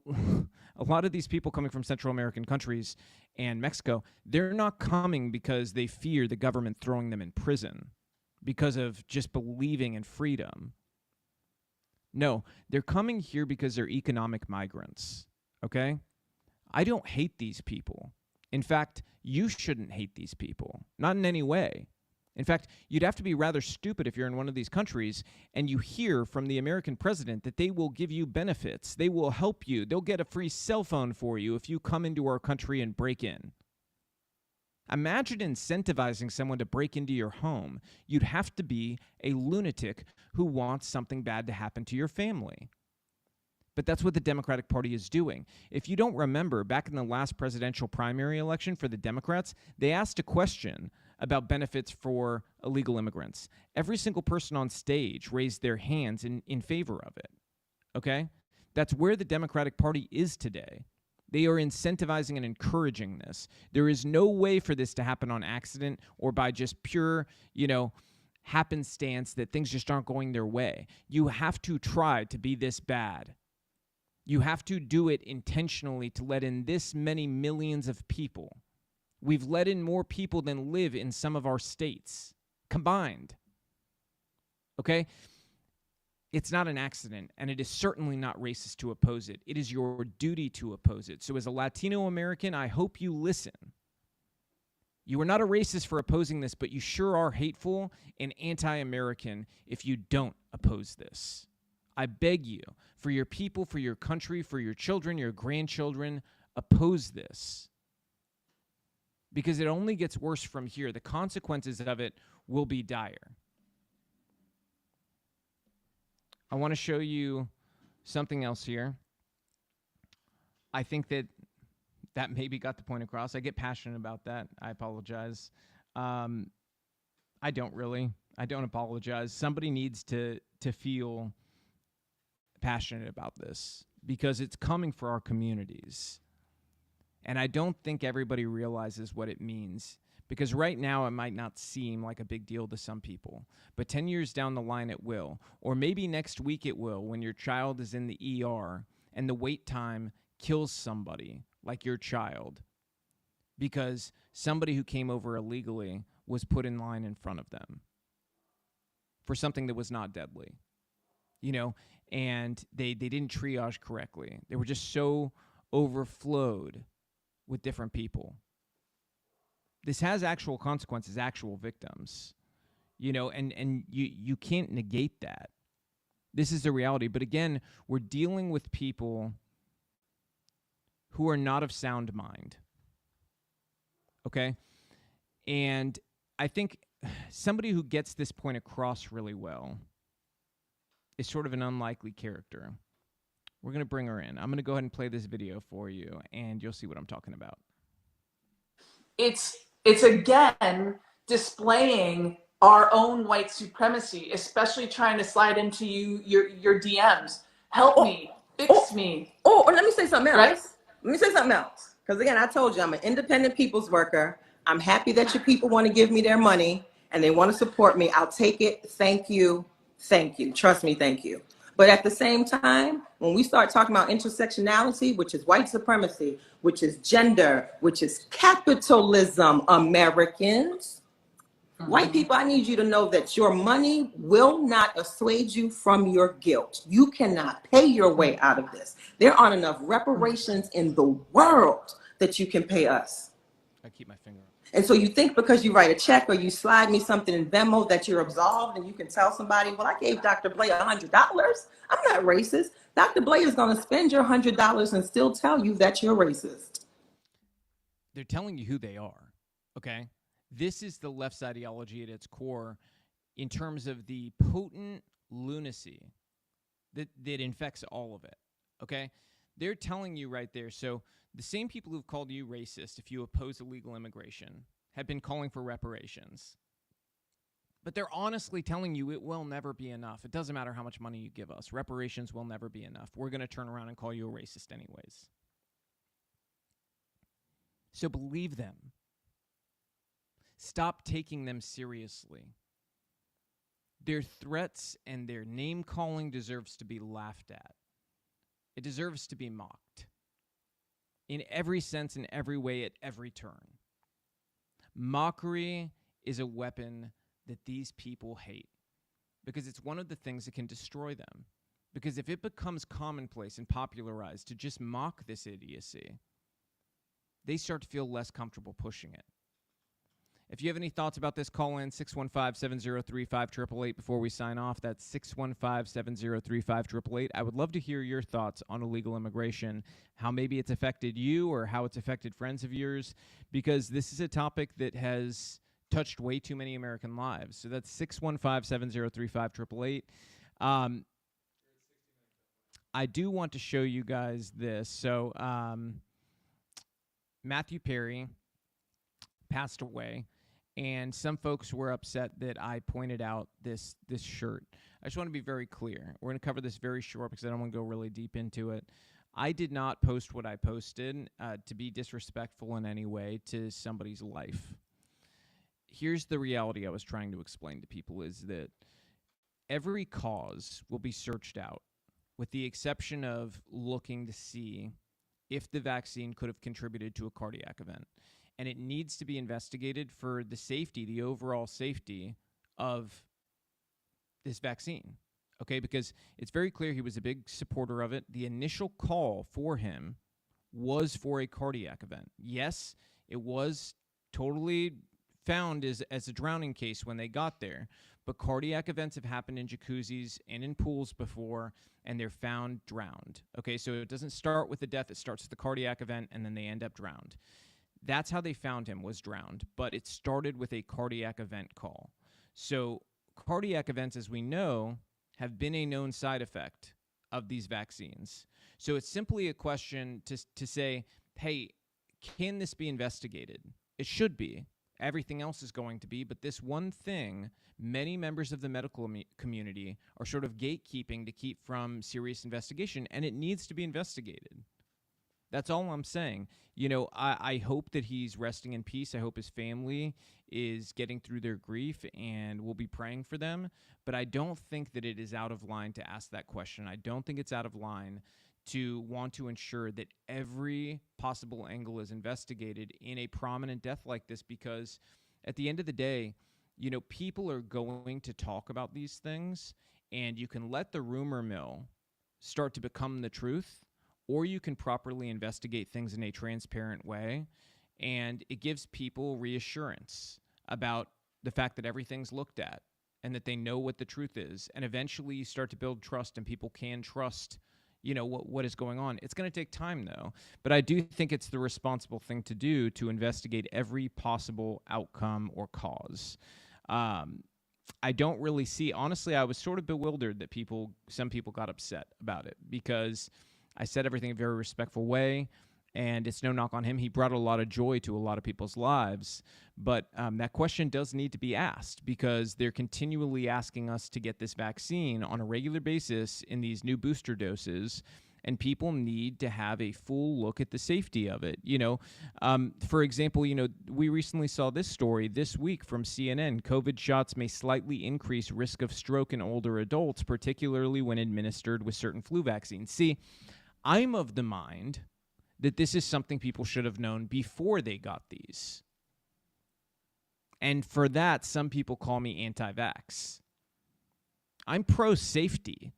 lot of these people coming from Central American countries and Mexico, they're not coming because they fear the government throwing them in prison because of just believing in freedom. No, they're coming here because they're economic migrants, okay? I don't hate these people. In fact, you shouldn't hate these people, not in any way. In fact, you'd have to be rather stupid if you're in one of these countries and you hear from the American president that they will give you benefits, they will help you, they'll get a free cell phone for you if you come into our country and break in. Imagine incentivizing someone to break into your home. You'd have to be a lunatic who wants something bad to happen to your family. But that's what the Democratic Party is doing. If you don't remember, back in the last presidential primary election for the Democrats, they asked a question about benefits for illegal immigrants. Every single person on stage raised their hands in favor of it, okay? That's where the Democratic Party is today. They are incentivizing and encouraging this. There is no way for this to happen on accident or by just pure, happenstance that things just aren't going their way. You have to try to be this bad. You have to do it intentionally to let in this many millions of people. We've let in more people than live in some of our states combined. Okay? It's not an accident, and it is certainly not racist to oppose it. It is your duty to oppose it. So as a Latino American, I hope you listen. You are not a racist for opposing this, but you sure are hateful and anti-American if you don't oppose this. I beg you, for your people, for your country, for your children, your grandchildren, oppose this, because it only gets worse from here. The consequences of it will be dire. I want to show you something else here. I think that maybe got the point across. I get passionate about that. I apologize. I don't really. I don't apologize. Somebody needs to feel passionate about this because it's coming for our communities. And I don't think everybody realizes what it means, because right now it might not seem like a big deal to some people, but 10 years down the line it will, or maybe next week it will, when your child is in the ER and the wait time kills somebody like your child because somebody who came over illegally was put in line in front of them for something that was not deadly, you know, and they didn't triage correctly. They were just so overflowed with different people. This has actual consequences, actual victims, you know, and you can't negate that. This is the reality. But again, we're dealing with people who are not of sound mind. Okay? And I think somebody who gets this point across really well is sort of an unlikely character. We're going to bring her in. I'm going to go ahead and play this video for you, and you'll see what I'm talking about. It's again displaying our own white supremacy, especially trying to slide into your DMs. Help me, fix me. Or let me say something else. Right? Let me say something else. Because again, I told you I'm an independent people's worker. I'm happy that your people want to give me their money and they want to support me. I'll take it. Thank you. Thank you. Trust me. Thank you. But at the same time, when we start talking about intersectionality, which is white supremacy, which is gender, which is capitalism, Americans, white people, I need you to know that your money will not assuage you from your guilt. You cannot pay your way out of this. There aren't enough reparations in the world that you can pay us. I keep my finger up. And so you think because you write a check or you slide me something in Venmo that you're absolved and you can tell somebody, well, I gave Dr. Blay $100. I'm not racist. Dr. Blay is going to spend your $100 and still tell you that you're racist. They're telling you who they are, okay? This is the left's ideology at its core in terms of the potent lunacy that infects all of it, okay? They're telling you right there. So the same people who've called you racist if you oppose illegal immigration have been calling for reparations. But they're honestly telling you it will never be enough. It doesn't matter how much money you give us. Reparations will never be enough. We're going to turn around and call you a racist anyways. So believe them. Stop taking them seriously. Their threats and their name-calling deserves to be laughed at. It deserves to be mocked. In every sense, in every way, at every turn. Mockery is a weapon that these people hate because it's one of the things that can destroy them. Because if it becomes commonplace and popularized to just mock this idiocy, they start to feel less comfortable pushing it. If you have any thoughts about this, call in 615-703-5888 before we sign off. That's 615-703-5888. I would love to hear your thoughts on illegal immigration, how maybe it's affected you or how it's affected friends of yours, because this is a topic that has touched way too many American lives. So that's 615-703-5888. I do want to show you guys this. So Matthew Perry passed away. And some folks were upset that I pointed out this shirt. I just want to be very clear. We're going to cover this very short because I don't want to go really deep into it. I did not post what I posted to be disrespectful in any way to somebody's life. Here's the reality I was trying to explain to people is that every cause will be searched out with the exception of looking to see if the vaccine could have contributed to a cardiac event. And it needs to be investigated for the safety, the overall safety of this vaccine, okay? Because it's very clear he was a big supporter of it. The initial call for him was for a cardiac event. Yes, it was totally found as a drowning case when they got there, but cardiac events have happened in jacuzzis and in pools before, and they're found drowned. Okay, so it doesn't start with the death. It starts with the cardiac event, and then they end up drowned. That's how they found him, was drowned, but it started with a cardiac event call. So cardiac events, as we know, have been a known side effect of these vaccines. So it's simply a question to say, hey, can this be investigated? It should be. Everything else is going to be, but this one thing, many members of the medical community are sort of gatekeeping to keep from serious investigation, and it needs to be investigated. That's all I'm saying. You know, I hope that he's resting in peace. I hope his family is getting through their grief, and we'll be praying for them. But I don't think that it is out of line to ask that question. I don't think it's out of line to want to ensure that every possible angle is investigated in a prominent death like this, because at the end of the day, you know, people are going to talk about these things, and you can let the rumor mill start to become the truth, or you can properly investigate things in a transparent way, and it gives people reassurance about the fact that everything's looked at and that they know what the truth is. And eventually you start to build trust, and people can trust, you know, what is going on. It's going to take time, though. But I do think it's the responsible thing to do to investigate every possible outcome or cause. I don't really see, honestly, I was sort of bewildered that some people got upset about it, because I said everything in a very respectful way, and it's no knock on him. He brought a lot of joy to a lot of people's lives, but that question does need to be asked, because they're continually asking us to get this vaccine on a regular basis in these new booster doses, and people need to have a full look at the safety of it. You know, for example, you know, we recently saw this story this week from CNN. COVID shots may slightly increase risk of stroke in older adults, particularly when administered with certain flu vaccines. See, I'm of the mind that this is something people should have known before they got these. And for that, some people call me anti-vax. I'm pro-safety.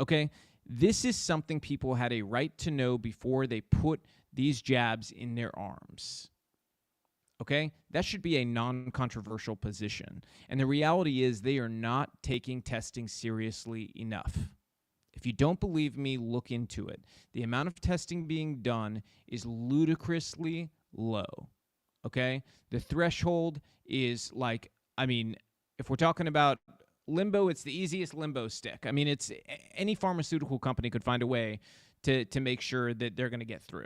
Okay? This is something people had a right to know before they put these jabs in their arms. Okay? That should be a non-controversial position. And the reality is they are not taking testing seriously enough. If you don't believe me, look into it. The amount of testing being done is ludicrously low, okay? The threshold is like, I mean, if we're talking about limbo, it's the easiest limbo stick. I mean, it's any pharmaceutical company could find a way to make sure that they're going to get through,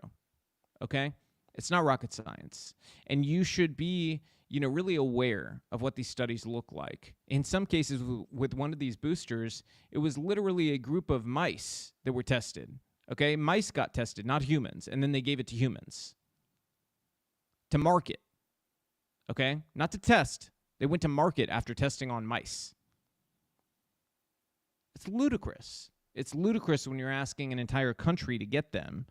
okay? It's not rocket science. And you should be, you know, really aware of what these studies look like. In some cases, with one of these boosters, it was literally a group of mice that were tested. Okay, mice got tested, not humans, and then they gave it to humans to market. Okay, not to test. They went to market after testing on mice. It's ludicrous. It's ludicrous when you're asking an entire country to get them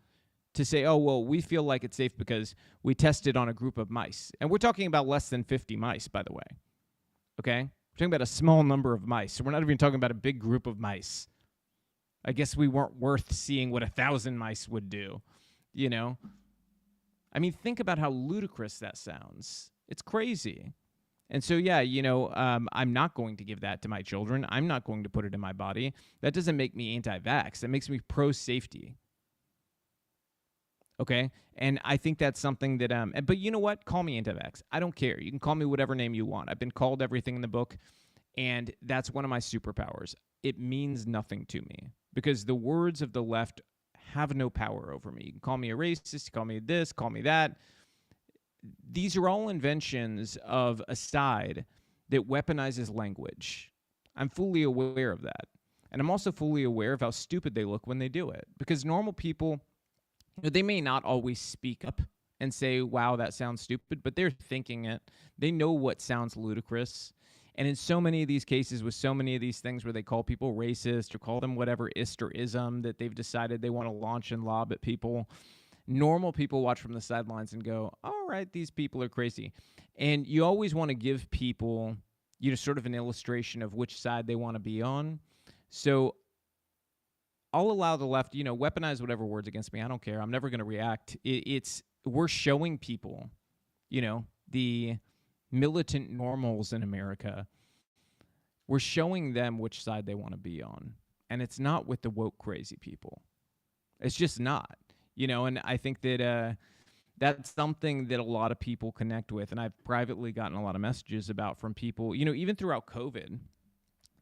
to say, oh, well, we feel like it's safe because we tested on a group of mice. And we're talking about less than 50 mice, by the way. Okay? We're talking about a small number of mice. So we're not even talking about a big group of mice. I guess we weren't worth seeing what 1,000 mice would do, you know? I mean, think about how ludicrous that sounds. It's crazy. And so, yeah, you know, I'm not going to give that to my children. I'm not going to put it in my body. That doesn't make me anti-vax. That makes me pro-safety. Okay, and I think that's something that, but you know what? Call me anti-vax. I don't care. You can call me whatever name you want. I've been called everything in the book, and that's one of my superpowers. It means nothing to me, because the words of the left have no power over me. You can call me a racist, call me this, call me that. These are all inventions of a side that weaponizes language. I'm fully aware of that. And I'm also fully aware of how stupid they look when they do it, because normal people, they may not always speak up and say, wow, that sounds stupid, but they're thinking it. They know what sounds ludicrous. And in so many of these cases, with so many of these things where they call people racist or call them whatever ist or ism that they've decided they want to launch and lob at people, normal people watch from the sidelines and go, all right, these people are crazy. And you always want to give people, you know, sort of an illustration of which side they want to be on. So I'll allow the left, you know, weaponize whatever words against me. I don't care. I'm never going to react. We're showing people, you know, the militant normals in America we're showing them which side they want to be on. And it's not with the woke crazy people. It's just not, you know, and I think that that's something that a lot of people connect with. And I've privately gotten a lot of messages about from people, you know, even throughout COVID,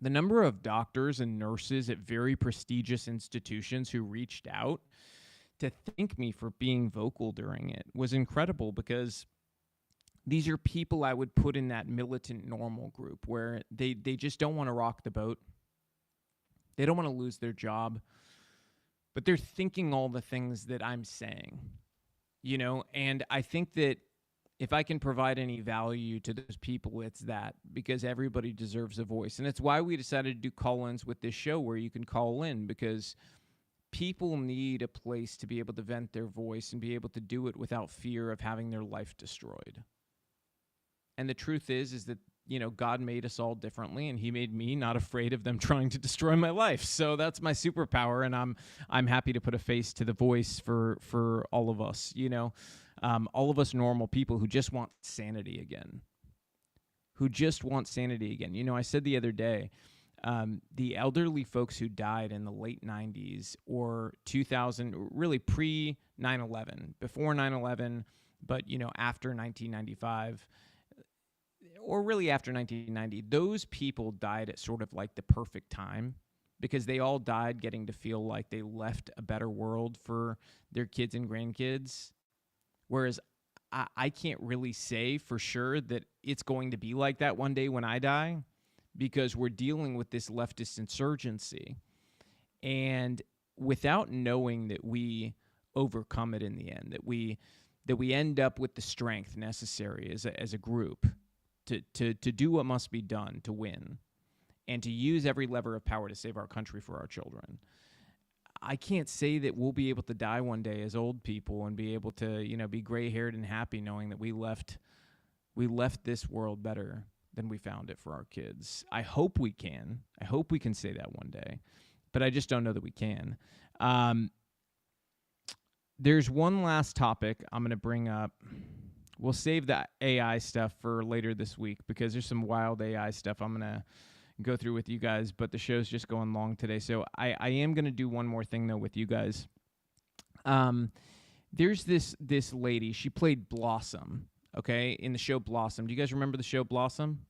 the number of doctors and nurses at very prestigious institutions who reached out to thank me for being vocal during it was incredible, because these are people I would put in that militant normal group where they just don't want to rock the boat. They don't want to lose their job, but they're thinking all the things that I'm saying, you know? And I think that if I can provide any value to those people, it's that, because everybody deserves a voice. And it's why we decided to do call-ins with this show where you can call in, because people need a place to be able to vent their voice and be able to do it without fear of having their life destroyed. And the truth is that, you know, God made us all differently, and he made me not afraid of them trying to destroy my life. So that's my superpower, and I'm happy to put a face to the voice for all of us, you know, all of us normal people who just want sanity again, You know, I said the other day, the elderly folks who died in the late 90s or 2000, really pre 9/11, before 9/11, but, you know, after 1995, or really after 1990, those people died at sort of like the perfect time, because they all died getting to feel like they left a better world for their kids and grandkids. Whereas I can't really say for sure that it's going to be like that one day when I die, because we're dealing with this leftist insurgency. And without knowing that we overcome it in the end, that we end up with the strength necessary as a group to do what must be done to win, and to use every lever of power to save our country for our children. I can't say that we'll be able to die one day as old people and be able to, you know, be gray-haired and happy knowing that we left this world better than we found it for our kids. I hope we can. I hope we can say that one day, but I just don't know that we can. There's one last topic I'm going to bring up. We'll save the AI stuff for later this week, because there's some wild AI stuff I'm going to go through with you guys, but the show's just going long today. So I am going to do one more thing, though, with you guys. There's this lady. She played Blossom, okay, in the show Blossom. Do you guys remember the show Blossom?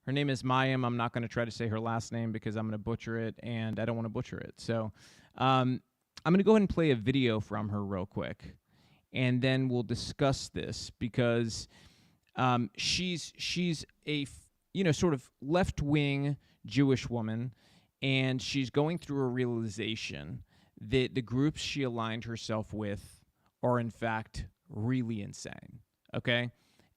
Her name is Mayim. I'm not going to try to say her last name because I'm going to butcher it, and I don't want to butcher it. So I'm going to go ahead and play a video from her real quick, and then we'll discuss this, because she's a sort of left-wing Jewish woman, and she's going through a realization that the groups she aligned herself with are in fact really insane, okay?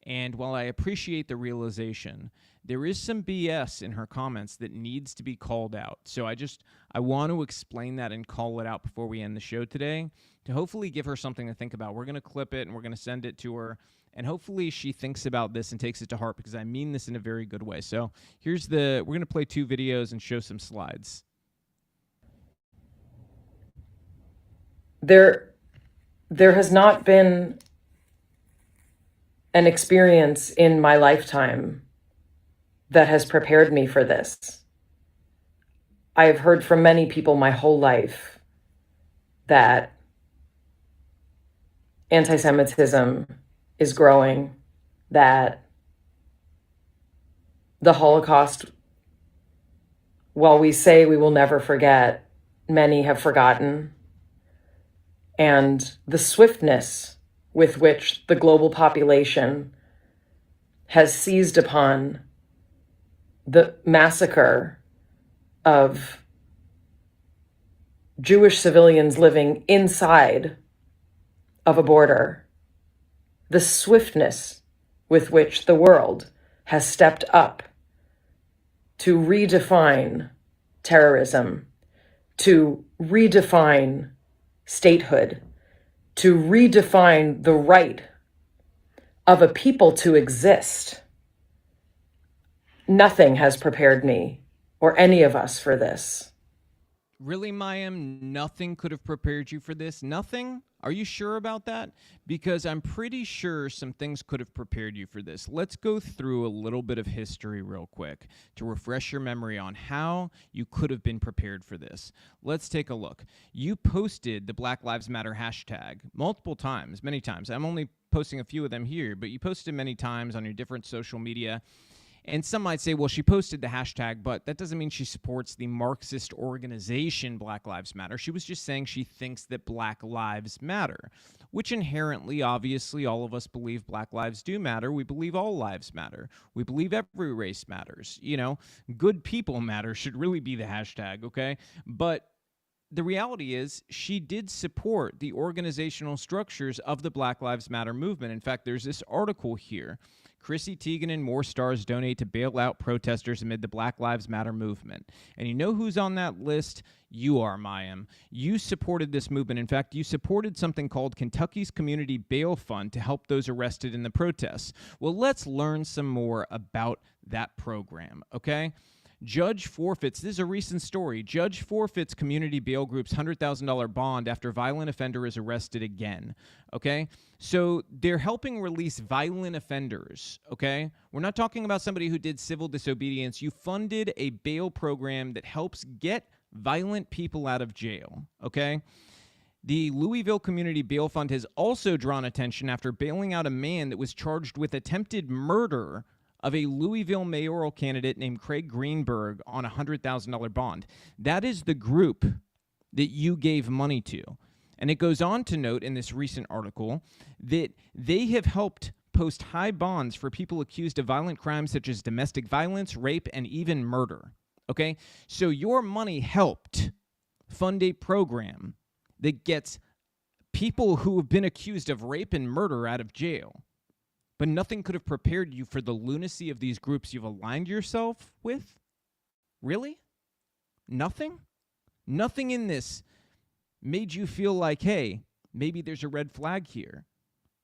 And while I appreciate the realization, there is some BS in her comments that needs to be called out. So I want to explain that and call it out before we end the show today, to hopefully give her something to think about. We're going to clip it and we're going to send it to her, and hopefully she thinks about this and takes it to heart, because I mean this in a very good way. So we're going to play 2 videos and show some slides. There has not been an experience in my lifetime that has prepared me for this. I have heard from many people my whole life that anti-Semitism is growing, that the Holocaust, while we say we will never forget, many have forgotten, and the swiftness with which the global population has seized upon the massacre of Jewish civilians living inside of a border, the swiftness with which the world has stepped up to redefine terrorism, to redefine statehood, to redefine the right of a people to exist. Nothing has prepared me or any of us for this. Really, Mayim? Nothing could have prepared you for this? Nothing? Are you sure about that? Because I'm pretty sure some things could have prepared you for this. Let's go through a little bit of history real quick to refresh your memory on how you could have been prepared for this. Let's take a look. You posted the Black Lives Matter hashtag multiple times, many times. I'm only posting a few of them here, but you posted many times on your different social media. And some might say, well, she posted the hashtag, but that doesn't mean she supports the Marxist organization Black Lives Matter. She was just saying she thinks that Black lives matter, which inherently, obviously, all of us believe Black lives do matter. We believe all lives matter. We believe every race matters. You know, good people matter should really be the hashtag, okay? But the reality is she did support the organizational structures of the Black Lives Matter movement. In fact, there's this article here. Chrissy Teigen and more stars donate to bail out protesters amid the Black Lives Matter movement. And you know who's on that list? You are, Mayim. You supported this movement. In fact, you supported something called Kentucky's Community Bail Fund to help those arrested in the protests. Well, let's learn some more about that program, okay? Judge forfeits, this is a recent story, judge forfeits community bail group's $100,000 bond after violent offender is arrested again, okay? So they're helping release violent offenders, okay? We're not talking about somebody who did civil disobedience. You funded a bail program that helps get violent people out of jail, okay? The Louisville Community Bail Fund has also drawn attention after bailing out a man that was charged with attempted murder of a Louisville mayoral candidate named Craig Greenberg on a $100,000 bond. That is the group that you gave money to. And it goes on to note in this recent article that they have helped post high bonds for people accused of violent crimes such as domestic violence, rape, and even murder. Okay? So your money helped fund a program that gets people who have been accused of rape and murder out of jail. But nothing could have prepared you for the lunacy of these groups you've aligned yourself with? Really? Nothing? Nothing in this made you feel like, hey, maybe there's a red flag here.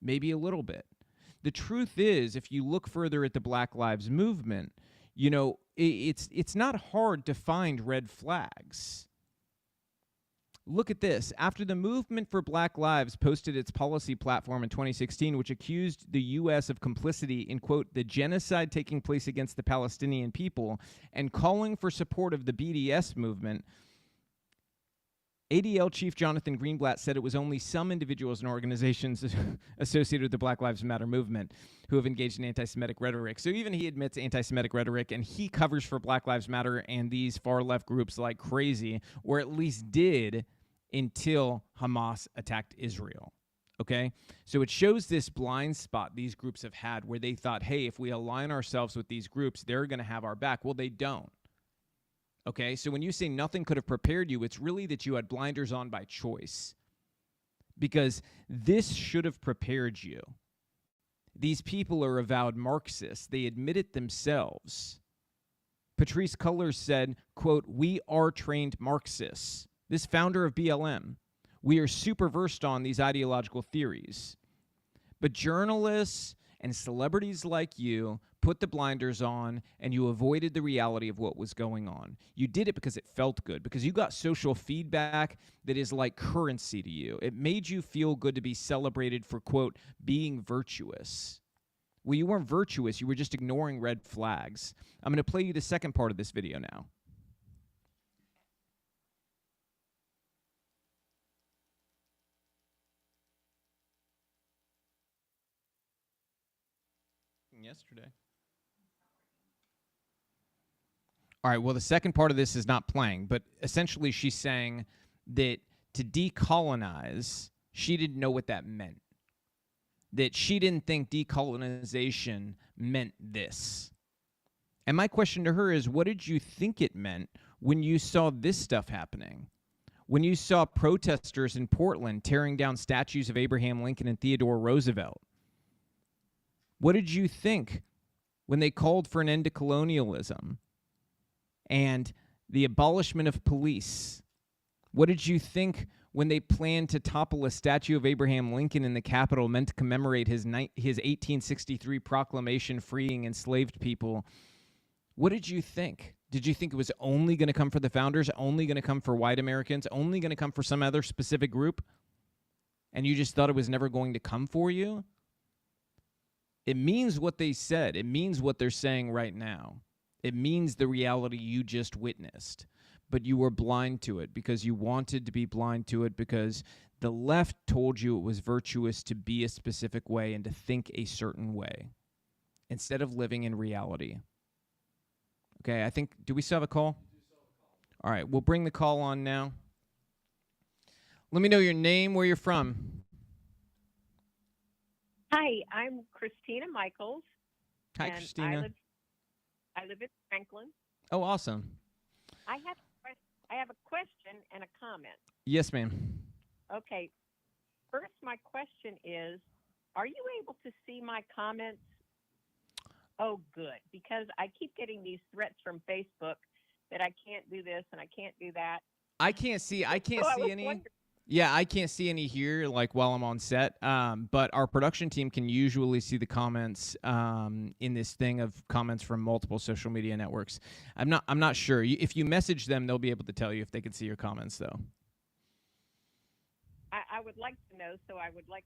Maybe a little bit. The truth is, if you look further at the Black Lives Movement, you know, it's not hard to find red flags. Look at this. After the Movement for Black Lives posted its policy platform in 2016, which accused the U.S. of complicity in, quote, the genocide taking place against the Palestinian people and calling for support of the BDS movement, ADL Chief Jonathan Greenblatt said it was only some individuals and organizations associated with the Black Lives Matter movement who have engaged in anti-Semitic rhetoric. So even he admits anti-Semitic rhetoric, and he covers for Black Lives Matter and these far-left groups like crazy, or at least did until Hamas attacked Israel. Okay? So it shows this blind spot these groups have had where they thought, hey, if we align ourselves with these groups, they're going to have our back. Well, they don't. Okay? So when you say nothing could have prepared you, it's really that you had blinders on by choice. Because this should have prepared you. These people are avowed Marxists. They admit it themselves. Patrisse Cullors said, quote, we are trained Marxists. This founder of BLM, we are super versed on these ideological theories. But journalists and celebrities like you put the blinders on and you avoided the reality of what was going on. You did it because it felt good, because you got social feedback that is like currency to you. It made you feel good to be celebrated for, quote, being virtuous. Well, you weren't virtuous. You were just ignoring red flags. I'm going to play you the second part of this video now. Yesterday. All right, well, the second part of this is not playing, but essentially she's saying that to decolonize, she didn't know what that meant. That she didn't think decolonization meant this. And my question to her is, what did you think it meant when you saw this stuff happening? When you saw protesters in Portland tearing down statues of Abraham Lincoln and Theodore Roosevelt? What did you think when they called for an end to colonialism and the abolishment of police? What did you think when they planned to topple a statue of Abraham Lincoln in the Capitol meant to commemorate his 1863 proclamation freeing enslaved people? What did you think? Did you think it was only going to come for the founders, only going to come for white Americans, only going to come for some other specific group? and you just thought it was never going to come for you, it means what they said. It means what they're saying right now. It means the reality you just witnessed. But you were blind to it because you wanted to be blind to it because the left told you it was virtuous to be a specific way and to think a certain way instead of living in reality. Okay, I think, do we still have a call? All right, we'll bring the call on now. Let me know your name, where you're from. Hi, I'm Christina Michaels. Hi, and Christina. I live in Franklin. Oh, awesome. I have a question and a comment. Yes, ma'am. Okay. First, my question is, are you able to see my comments? Oh, good, because I keep getting these threats from Facebook that I can't do this and I can't do that. I can't see any. wondering- Yeah, I can't see any here, like while I'm on set. But our production team can usually see the comments in this thing of comments from multiple social media networks. I'm not sure. If you message them, they'll be able to tell you if they can see your comments, though. I would like to know, so I would like.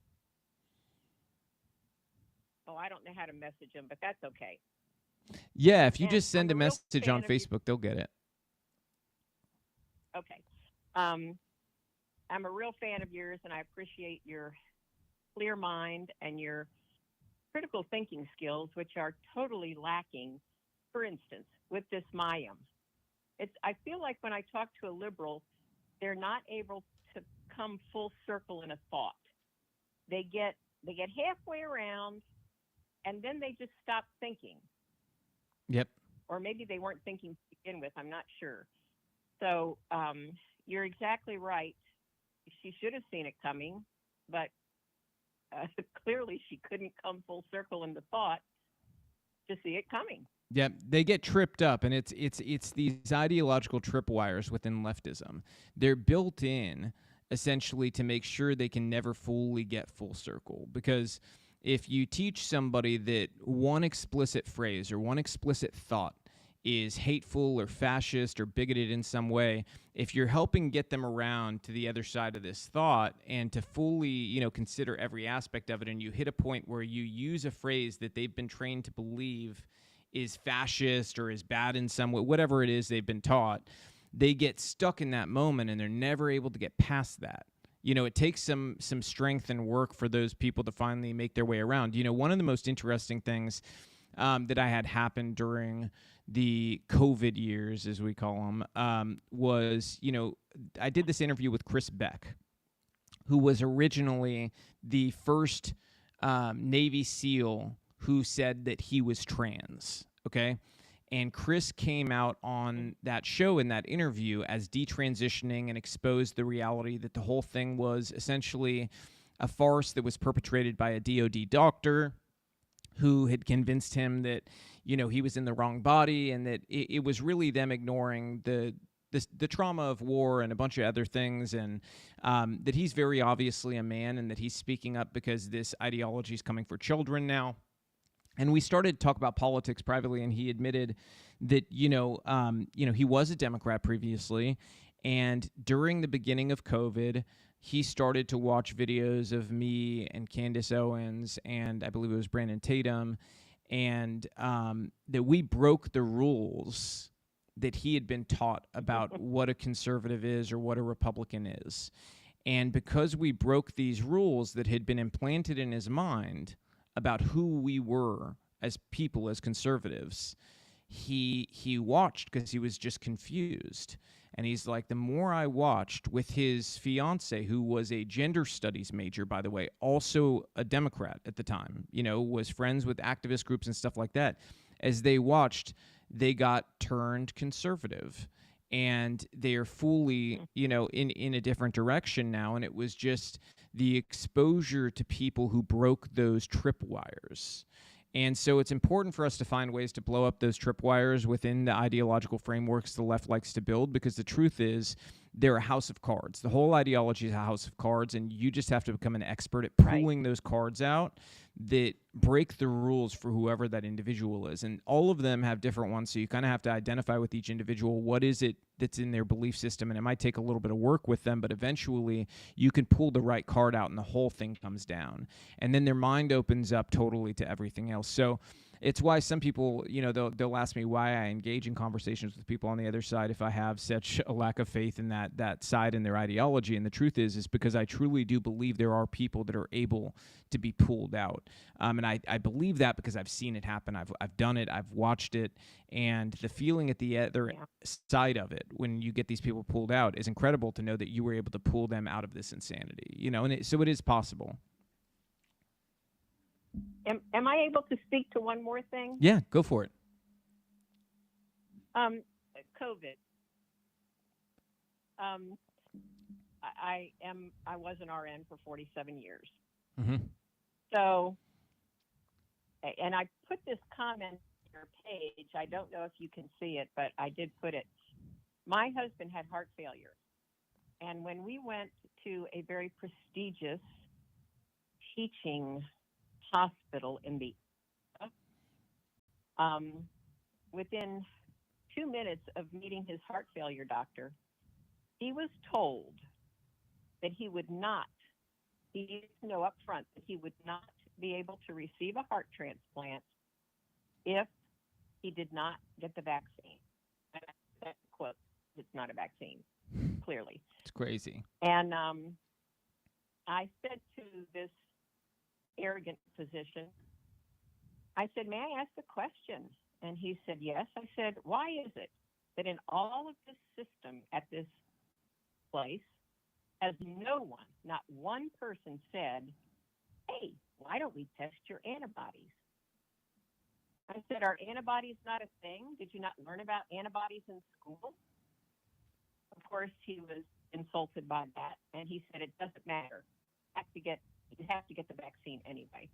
Oh, I don't know how to message them, but that's okay. Yeah, if you And just send a I'm a real message fan on of you. Facebook, they'll get it. Okay. I'm a real fan of yours, and I appreciate your clear mind and your critical thinking skills, which are totally lacking. For instance, with this Mayim, I feel like when I talk to a liberal, they're not able to come full circle in a thought. They get halfway around, and then they just stop thinking. Yep. Or maybe they weren't thinking to begin with. I'm not sure. So you're exactly right. She should have seen it coming, but clearly she couldn't come full circle in the thought to see it coming. Yeah, they get tripped up, and it's these ideological tripwires within leftism. They're built in essentially to make sure they can never fully get full circle. Because if you teach somebody that one explicit phrase or one explicit thought is hateful or fascist or bigoted in some way, if you're helping get them around to the other side of this thought and to fully, consider every aspect of it, and you hit a point where you use a phrase that they've been trained to believe is fascist or is bad in some way, whatever it is they've been taught, they get stuck in that moment and they're never able to get past that. It takes some strength and work for those people to finally make their way around. One of the most interesting things that I had happen during the COVID years, as we call them, was, I did this interview with Chris Beck, who was originally the first Navy SEAL who said that he was trans, okay? And Chris came out on that show in that interview as detransitioning and exposed the reality that the whole thing was essentially a farce that was perpetrated by a DOD doctor who had convinced him that, he was in the wrong body, and that it was really them ignoring the trauma of war and a bunch of other things, and that he's very obviously a man, and that he's speaking up because this ideology is coming for children now. And we started to talk about politics privately, and he admitted that, he was a Democrat previously, and during the beginning of COVID, he started to watch videos of me and Candace Owens, and I believe it was Brandon Tatum, and that we broke the rules that he had been taught about what a conservative is or what a Republican is. And because we broke these rules that had been implanted in his mind about who we were as people, as conservatives, he watched because he was just confused. And he's like, the more I watched with his fiance, who was a gender studies major, by the way, also a Democrat at the time, was friends with activist groups and stuff like that. As they watched, they got turned conservative. And they are fully, in a different direction now. And it was just the exposure to people who broke those tripwires. And so it's important for us to find ways to blow up those tripwires within the ideological frameworks the left likes to build, because the truth is they're a house of cards. The whole ideology is a house of cards, and you just have to become an expert at pulling those cards out that break the rules for whoever that individual is. And all of them have different ones, so you kind of have to identify with each individual what is it that's in their belief system, and it might take a little bit of work with them, but eventually you can pull the right card out and the whole thing comes down. And then their mind opens up totally to everything else. So it's why some people, they'll ask me why I engage in conversations with people on the other side if I have such a lack of faith in that side in their ideology. And the truth is because I truly do believe there are people that are able to be pulled out. And I believe that because I've seen it happen. I've done it. I've watched it. And the feeling at the other side of it, when you get these people pulled out, is incredible to know that you were able to pull them out of this insanity. So it is possible. Am I able to speak to one more thing? Yeah, go for it. COVID. I was an RN for 47 years. Mm-hmm. So, and I put this comment on your page. I don't know if you can see it, but I did put it. My husband had heart failure. And when we went to a very prestigious teaching hospital in the within 2 minutes of meeting his heart failure doctor, he was told that he would not, he needed to know up front that he would not be able to receive a heart transplant if he did not get the vaccine. And that's a quote, it's not a vaccine, clearly. It's crazy. And I said to this arrogant physician, I said, may I ask a question? And he said, yes. I said, why is it that in all of this system at this place, has no one, not one person said, hey, why don't we test your antibodies? I said, are antibodies not a thing? Did you not learn about antibodies in school? Of course, he was insulted by that. And he said, it doesn't matter. You have to get the vaccine anyway.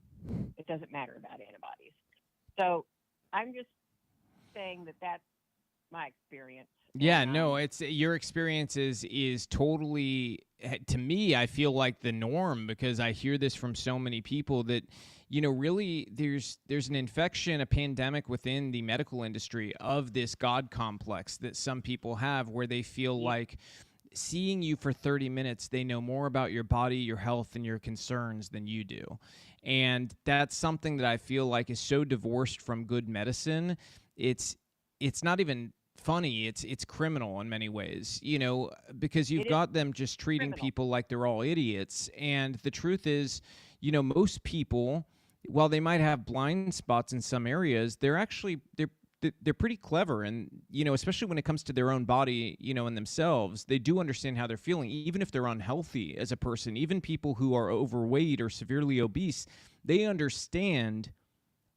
It doesn't matter about antibodies. So I'm just saying that that's my experience. Yeah, no, it's your experience is totally, to me, I feel like the norm, because I hear this from so many people that, really there's an infection, a pandemic within the medical industry of this God complex that some people have, where they feel like seeing you for 30 minutes, they know more about your body, your health, and your concerns than you do. And that's something that I feel like is so divorced from good medicine. It's not even funny. It's criminal in many ways, because you've got them just treating people like they're all idiots. And the truth is, most people, while they might have blind spots in some areas, they're pretty clever. And, especially when it comes to their own body, and themselves, they do understand how they're feeling, even if they're unhealthy as a person. Even people who are overweight or severely obese, they understand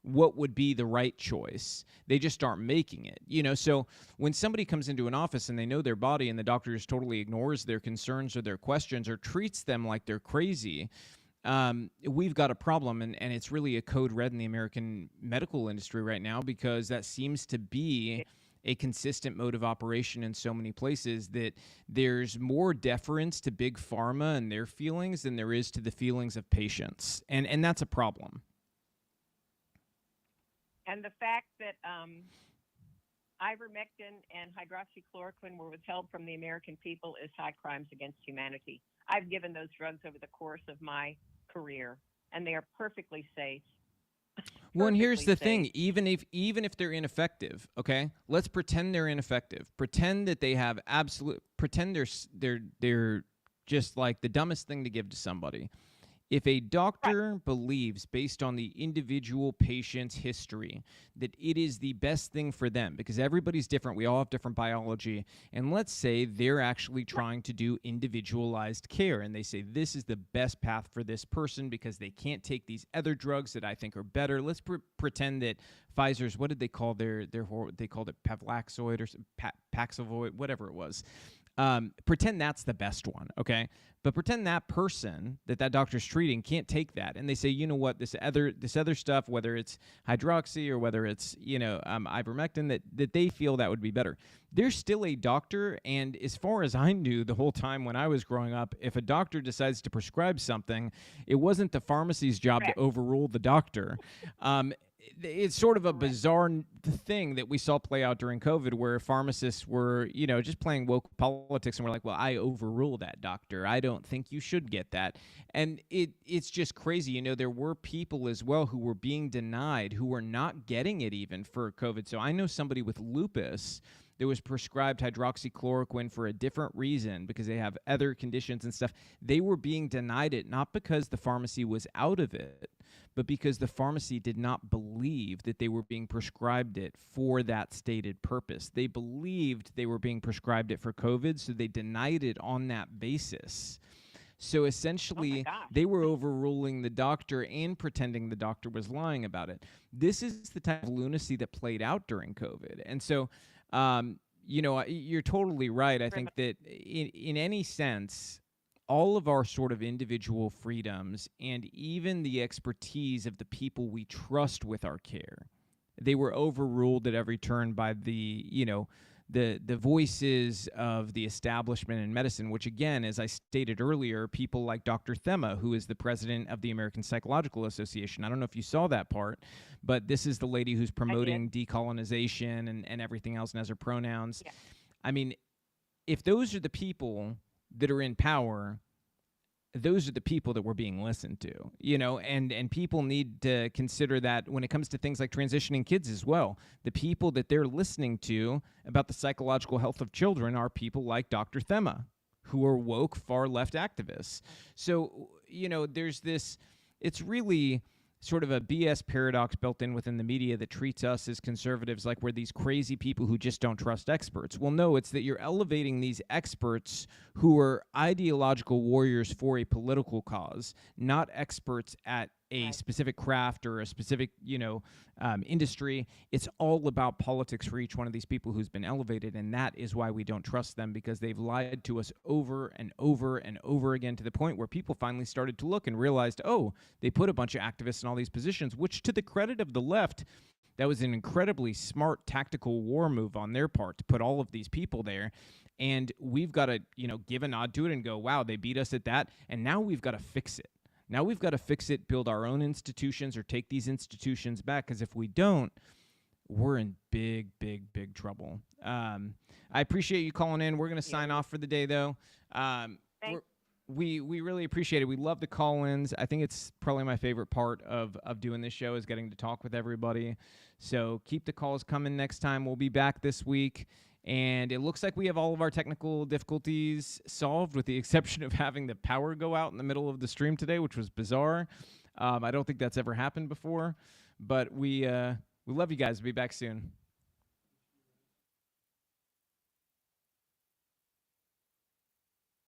what would be the right choice. They just aren't making it, so when somebody comes into an office and they know their body and the doctor just totally ignores their concerns or their questions or treats them like they're crazy, we've got a problem. And it's really a code red in the American medical industry right now, because that seems to be a consistent mode of operation in so many places, that there's more deference to big pharma and their feelings than there is to the feelings of patients. And that's a problem. And the fact that ivermectin and hydroxychloroquine were withheld from the American people is high crimes against humanity. I've given those drugs over the course of my career, and they are perfectly safe. Well, and here's the thing, even if they're ineffective, okay? Let's pretend they're ineffective. Pretend that they have pretend they're just like the dumbest thing to give to somebody. If a doctor believes, based on the individual patient's history, that it is the best thing for them, because everybody's different, we all have different biology, and let's say they're actually trying to do individualized care, and they say this is the best path for this person because they can't take these other drugs that I think are better. Let's pretend that Pfizer's, what did they call they called it Pavlaxoid or Paxlovid, whatever it was. Pretend that's the best one, okay? But pretend that person that doctor's treating can't take that, and they say, you know what, this other stuff, whether it's hydroxy or whether it's ivermectin, that they feel that would be better. They're still a doctor, and as far as I knew the whole time when I was growing up, if a doctor decides to prescribe something, it wasn't the pharmacy's job to overrule the doctor. It's sort of a bizarre thing that we saw play out during COVID, where pharmacists were, just playing woke politics, and we're like, well, I overrule that doctor. I don't think you should get that. And it's just crazy. There were people as well who were being denied, who were not getting it even for COVID. So I know somebody with lupus that was prescribed hydroxychloroquine for a different reason because they have other conditions and stuff. They were being denied it, not because the pharmacy was out of it, but because the pharmacy did not believe that they were being prescribed it for that stated purpose. They believed they were being prescribed it for COVID, so they denied it on that basis. So essentially, they were overruling the doctor and pretending the doctor was lying about it. This is the type of lunacy that played out during COVID. And so, you're totally right. I think that in any sense, all of our sort of individual freedoms and even the expertise of the people we trust with our care, they were overruled at every turn by the voices of the establishment in medicine, which again, as I stated earlier, people like Dr. Thema, who is the president of the American Psychological Association. I don't know if you saw that part, but this is the lady who's promoting decolonization and everything else and has her pronouns. Yeah. I mean, if those are the people that are in power, those are the people that we're being listened to, and people need to consider that when it comes to things like transitioning kids as well. The people that they're listening to about the psychological health of children are people like Dr. Thema, who are woke far left activists. So, there's this, it's really sort of a BS paradox built in within the media that treats us as conservatives like we're these crazy people who just don't trust experts. Well, no, it's that you're elevating these experts who are ideological warriors for a political cause, not experts at a specific craft or a specific, industry. It's all about politics for each one of these people who's been elevated, and that is why we don't trust them, because they've lied to us over and over and over again, to the point where people finally started to look and realized, oh, they put a bunch of activists in all these positions, which, to the credit of the left, that was an incredibly smart tactical war move on their part to put all of these people there. And we've got to, give a nod to it and go, wow, they beat us at that, and now we've got to fix it. Now we've got to fix it, build our own institutions, or take these institutions back, because if we don't, we're in big, big, big trouble. I appreciate you calling in. We're going to sign off for the day, though. We really appreciate it. We love the call-ins. I think it's probably my favorite part of doing this show is getting to talk with everybody. So keep the calls coming next time. We'll be back this week. And it looks like we have all of our technical difficulties solved, with the exception of having the power go out in the middle of the stream today, which was bizarre. I don't think that's ever happened before. But we love you guys. We'll be back soon.